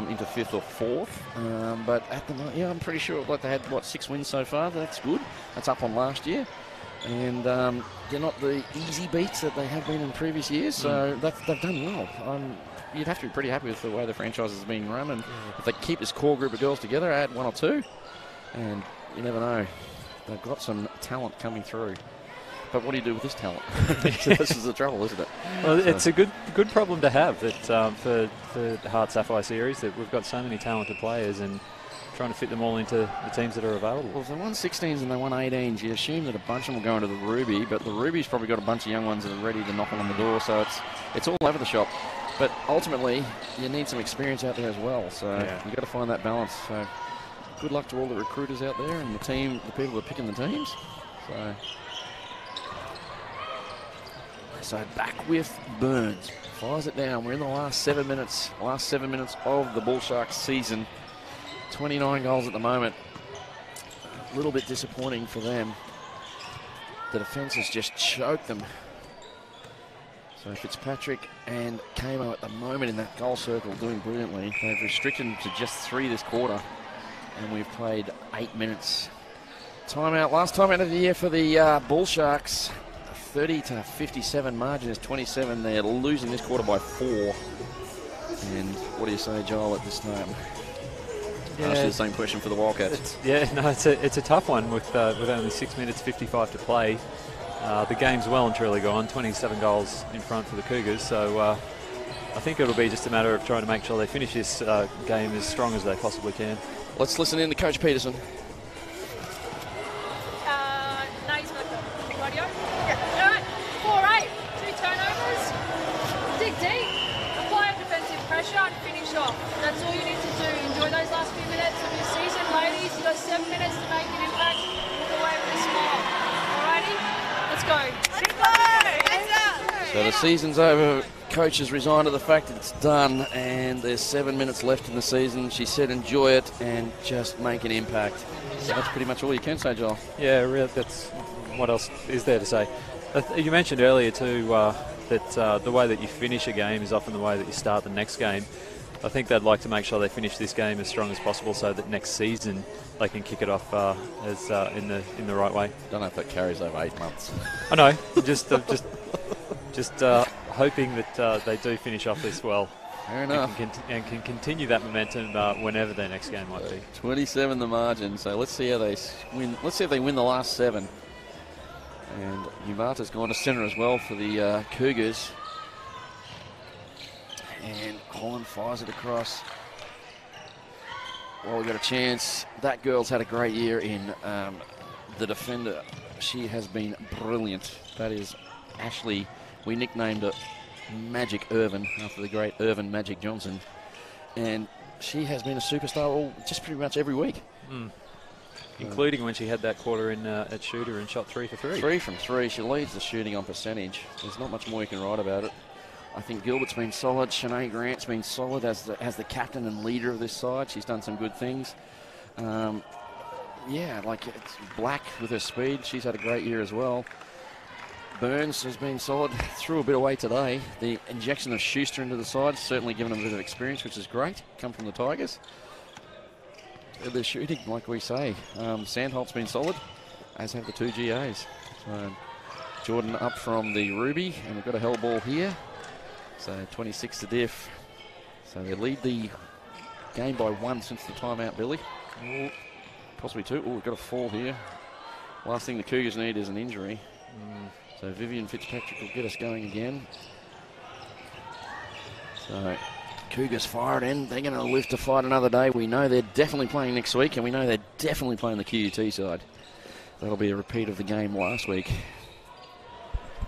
into 5th or 4th. But at the moment, yeah, I'm pretty sure like they had, 6 wins so far. That's good. That's up on last year. And they're not the easy beats that they have been in previous years, so they've done well. You'd have to be pretty happy with the way the franchise is being run, and if they keep this core group of girls together, add 1 or 2, and you never know. They've got some talent coming through. But what do you do with this talent? This is the trouble, isn't it? Well, it's a good problem to have that for the HART Sapphire series, that we've got so many talented players, and trying to fit them all into the teams that are available. Well, if they won 16s and they won 18s, you assume that a bunch of them will go into the Ruby, but the Ruby's probably got a bunch of young ones that are ready to knock on the door, so it's all over the shop. But ultimately, you need some experience out there as well, so you've got to find that balance. So good luck to all the recruiters out there and the people that are picking the teams. So back with Burns. Fires it down. We're in the last 7 minutes. Last 7 minutes of the Bull Sharks season. 29 goals at the moment. A little bit disappointing for them. The defence has just choked them. So Fitzpatrick and Kamo at the moment in that goal circle doing brilliantly. They've restricted them to just 3 this quarter. And we've played 8 minutes. Timeout. Last timeout of the year for the Bull Sharks. 30-57 margin is 27. They're losing this quarter by 4. And what do you say, Joel, at this time? Yeah, Ask you the same question for the Wildcats. It's a tough one with only 6 minutes 55 to play. The game's well and truly gone. 27 goals in front for the Cougars. So I think it'll be just a matter of trying to make sure they finish this game as strong as they possibly can. Let's listen in to Coach Peterson. And finish off. That's all you need to do. Enjoy those last few minutes of your season, ladies. You've got 7 minutes to make an impact. Walk away with a smile. Alrighty? Let's go. So the season's over. Coach has resigned to the fact that it's done, and there's 7 minutes left in the season. She said enjoy it and just make an impact. So that's pretty much all you can say, Joel. Yeah, really, that's what else is there to say. You mentioned earlier too that the way that you finish a game is often the way that you start the next game. I think they'd like to make sure they finish this game as strong as possible so that next season they can kick it off as in the right way. Don't know if that carries over 8 months. I know, just hoping that they do finish off this well. Fair enough. And can continue that momentum whenever their next game might be. 27 the margin, so let's see how they win. Let's see if they win the last 7. And Yumata's gone to centre as well for the Cougars. And Holland fires it across. Well, we've got a chance. That girl's had a great year in the defender. She has been brilliant. That is Ashley. We nicknamed her Magic Irvin after the great Irvin Magic Johnson. And she has been a superstar just pretty much every week. Including when she had that quarter in at shooter and shot 3 for 3. 3 from 3. She leads the shooting on percentage. There's not much more you can write about it. I think Gilbert's been solid. Shanae Grant's been solid as the captain and leader of this side. She's done some good things. It's Black with her speed. She's had a great year as well. Burns has been solid. Threw a bit away today. The injection of Schuster into the side certainly given them a bit of experience, which is great. Come from the Tigers. They're shooting, like we say. Sandholt's been solid, as have the 2 GAs. So Jordan up from the Ruby, and we've got a hell ball here. So 26 to diff. So they lead the game by 1 since the timeout, Billy. Possibly 2. Oh, we've got a fall here. Last thing the Cougars need is an injury. So Vivian Fitzpatrick will get us going again. So Cougars fire it in. They're going to live to fight another day. We know they're definitely playing next week, and we know they're definitely playing the QUT side. That'll be a repeat of the game last week.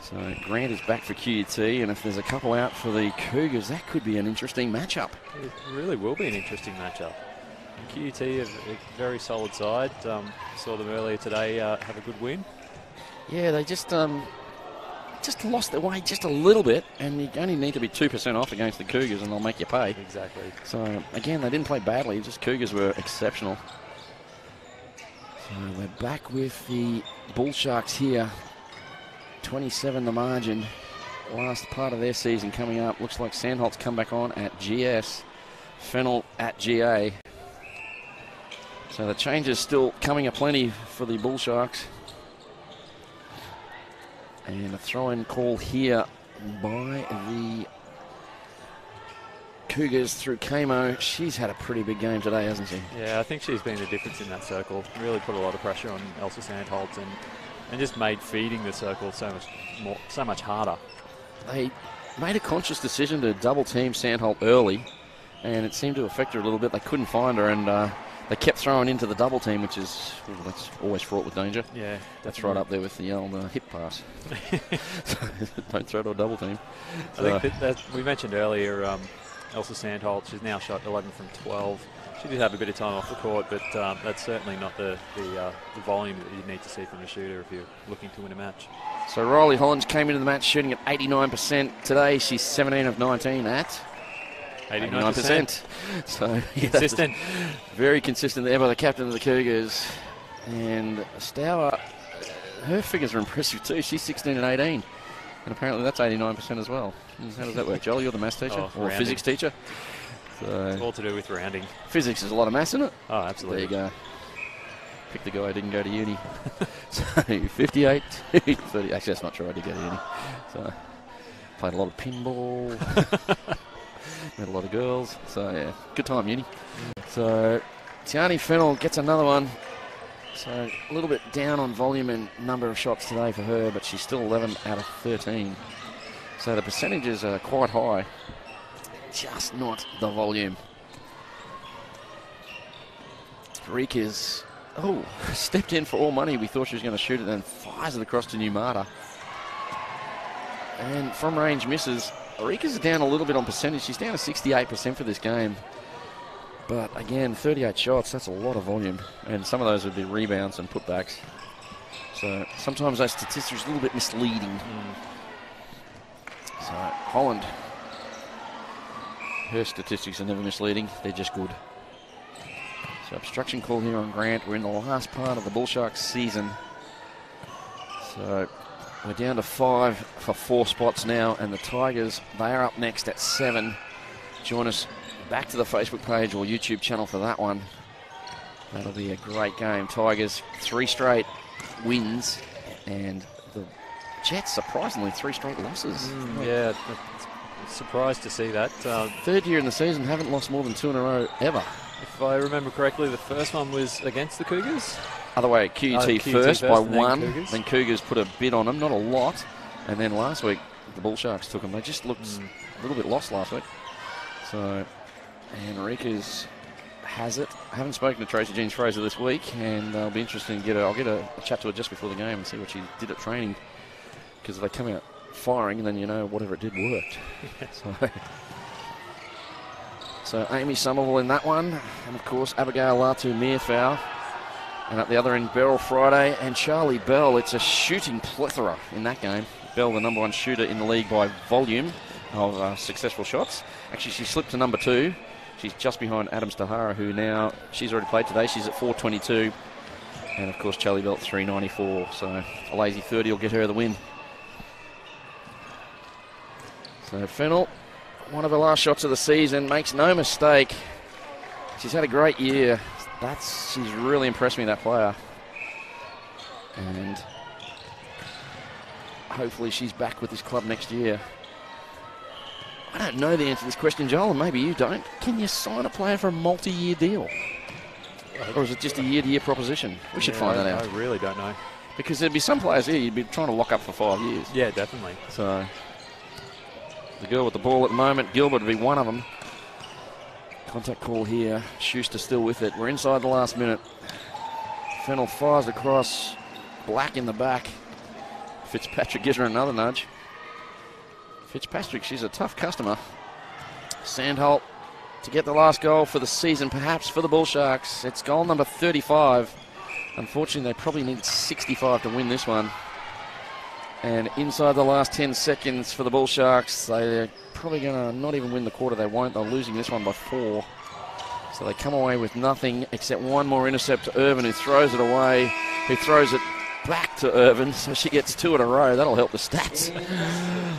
So Grant is back for QUT, and if there's a couple out for the Cougars, that could be an interesting matchup. It really will be an interesting matchup. QUT is a very solid side. Saw them earlier today have a good win. Yeah, they just lost their way just a little bit, and you only need to be 2% off against the Cougars and they'll make you pay. Exactly. So, again, they didn't play badly, just Cougars were exceptional. So we're back with the Bull Sharks here. 27 the margin. Last part of their season coming up. Looks like Sandholt's come back on at GS. Fennell at GA. So the changes still coming aplenty for the Bull Sharks. And a throw-in call here by the Cougars through Kamo. She's had a pretty big game today, hasn't she? Yeah, I think she's been the difference in that circle. Really put a lot of pressure on Elsa Sandholt and just made feeding the circle so much harder. They made a conscious decision to double team Sandholt early, and it seemed to affect her a little bit. They couldn't find her, and They kept throwing into the double team, which is that's always fraught with danger. Yeah, that's right up there with the old hip pass. Don't throw to a double team. I think that we mentioned earlier, Elsa Sandholt, she's now shot 11 from 12. She did have a bit of time off the court, but that's certainly not the volume that you need to see from a shooter if you're looking to win a match. So Riley Hollins came into the match shooting at 89%. Today she's 17 of 19 at 89%. So consistent. Very consistent there by the captain of the Cougars. And Stour, her figures are impressive too. She's 16 and 18. And apparently that's 89% as well. How does that work, Joel? You're the maths teacher or physics teacher? So it's all to do with rounding. Physics is a lot of maths, isn't it? Oh, absolutely. There you go. Pick the guy who didn't go to uni. So 58 to 30. Actually, that's not true. I did go to uni. So played a lot of pinball. Met a lot of girls. So yeah, good time uni. So Tiani Fennell gets another one. So a little bit down on volume and number of shots today for her, but she's still 11 out of 13. So the percentages are quite high. Just not the volume. Rika's stepped in for all money. We thought she was going to shoot it, then fires it across to Numata. And from range misses. Rika's down a little bit on percentage. She's down to 68% for this game. But again, 38 shots, that's a lot of volume. And some of those would be rebounds and putbacks. So sometimes those statistics are a little bit misleading. So Holland, her statistics are never misleading. They're just good. So obstruction call here on Grant. We're in the last part of the Bull Sharks season. So we're down to 5 for 4 spots now, and the Tigers, they are up next at 7. Join us back to the Facebook page or YouTube channel for that one. That'll be a great game. Tigers, 3 straight wins, and the Jets, surprisingly, 3 straight losses. Yeah, surprised to see that. Third year in the season, haven't lost more than 2 in a row ever. If I remember correctly, the first one was against the Cougars? Other way, QUT first by 1. Cougars. Then Cougars put a bid on them, not a lot. And then last week, the Bull Sharks took them. They just looked a little bit lost last week. So, Enriquez has it. I haven't spoken to Tracy Jeans Fraser this week, and I'll be interested to I'll get a chat to her just before the game and see what she did at training. Because if they come out firing, then you know whatever it did worked. So Amy Somerville in that one, and of course Abigail Latu-Mearfowl. And at the other end, Beryl Friday and Charlie Bell. It's a shooting plethora in that game. Bell, the number 1 shooter in the league by volume of successful shots. Actually, she slipped to number 2. She's just behind Adams Tahara, who now, she's already played today. She's at 422. And of course, Charlie Bell at 394. So a lazy 30 will get her the win. So Fennell, one of her last shots of the season, makes no mistake. She's had a great year. She's really impressed me, that player. And hopefully she's back with this club next year. I don't know the answer to this question, Joel, and maybe you don't. Can you sign a player for a multi-year deal? Or is it just a year-to-year proposition? We should find that out. I really don't know. Because there'd be some players here you'd be trying to lock up for 5 years. Yeah, definitely. So the girl with the ball at the moment, Gilbert, would be one of them. Contact call here. Schuster still with it. We're inside the last minute. Fennell fires across. Black in the back. Fitzpatrick gives her another nudge. Fitzpatrick, she's a tough customer. Sandholt to get the last goal for the season, perhaps for the Bull Sharks. It's goal number 35. Unfortunately, they probably need 65 to win this one. And inside the last 10 seconds for the Bull Sharks, they're probably going to not even win the quarter. They won't. They're losing this one by 4. So they come away with nothing except one more intercept to Irvin, who throws it away, who throws it back to Irvin, so she gets 2 in a row. That'll help the stats.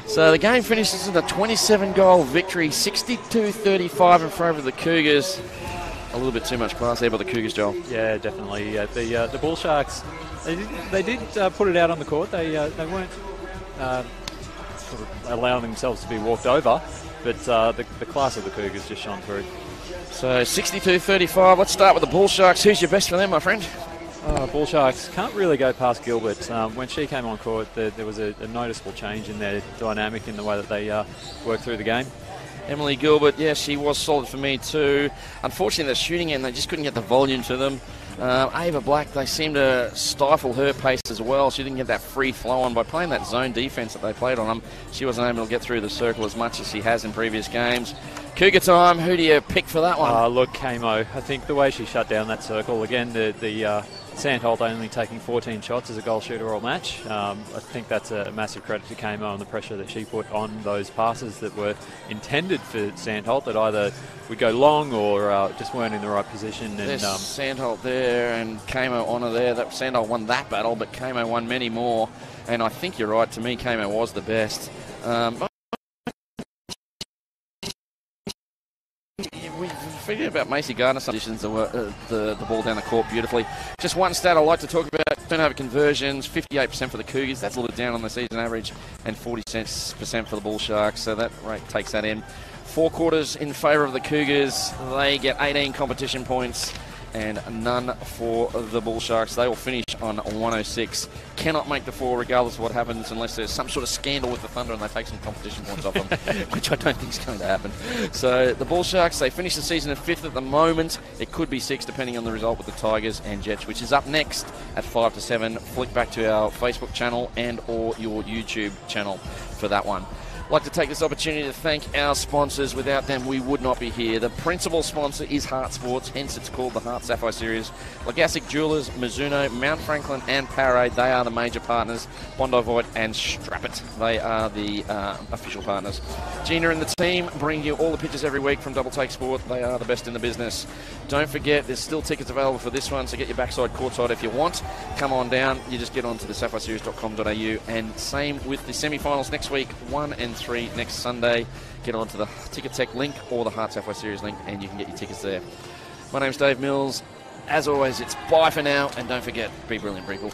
So the game finishes with a 27-goal victory, 62-35 in favour of the Cougars. A little bit too much class there by the Cougars, Joel. Yeah, definitely. The Bull Sharks, they did put it out on the court. They weren't sort of allowing themselves to be walked over, but the class of the Cougars just shone through. So 62-35. Let's start with the Bull Sharks. Who's your best for them, my friend? Bull Sharks can't really go past Gilbert. When she came on court, there was a noticeable change in their dynamic in the way that they worked through the game. Emily Gilbert, yeah, she was solid for me too. Unfortunately, the shooting end, they just couldn't get the volume to them. Ava Black, they seemed to stifle her pace as well. She didn't get that free flow on by playing that zone defense that they played on them. She wasn't able to get through the circle as much as she has in previous games. Cougar time, who do you pick for that one? Look, Kamo, I think the way she shut down that circle, again, the Sandholt only taking 14 shots as a goal shooter all match. I think that's a massive credit to Kamo and the pressure that she put on those passes that were intended for Sandholt, that either would go long or just weren't in the right position. And there's Sandholt there and Kamo Honour there. That Sandholt won that battle, but Kamo won many more. And I think you're right. To me, Kamo was the best. We figured about Macy Gardner submissions the ball down the court beautifully. Just one stat I like to talk about: turnover conversions, 58% for the Cougars. That's a little down on the season average, and 40% for the Bull Sharks. So that rate takes that in. 4 quarters in favour of the Cougars. They get 18 competition points and none for the Bull Sharks. They will finish on 106. Cannot make the 4 regardless of what happens unless there's some sort of scandal with the Thunder and they take some competition points off them, which I don't think is going to happen. So the Bull Sharks, they finish the season at 5th at the moment. It could be 6th depending on the result with the Tigers and Jets, which is up next at 5 to 7. Flick back to our Facebook channel and or your YouTube channel for that one. I'd like to take this opportunity to thank our sponsors. Without them, we would not be here. The principal sponsor is HART Sports, hence it's called the HART Sapphire Series. Legasic Jewelers, Mizuno, Mount Franklin and Powerade, they are the major partners. Bondi Void and Strap-It, they are the official partners. Gina and the team bring you all the pictures every week from Double Take Sport. They are the best in the business. Don't forget, there's still tickets available for this one, so get your backside courtside if you want. Come on down. You just get onto the sapphireseries.com.au, and same with the semi-finals next week, 1 and 3 next Sunday. Get onto the Ticket Tech link or the HART Sapphire Series link and you can get your tickets there. My name's Dave Mills. As always, it's bye for now, and don't forget, be brilliant, people.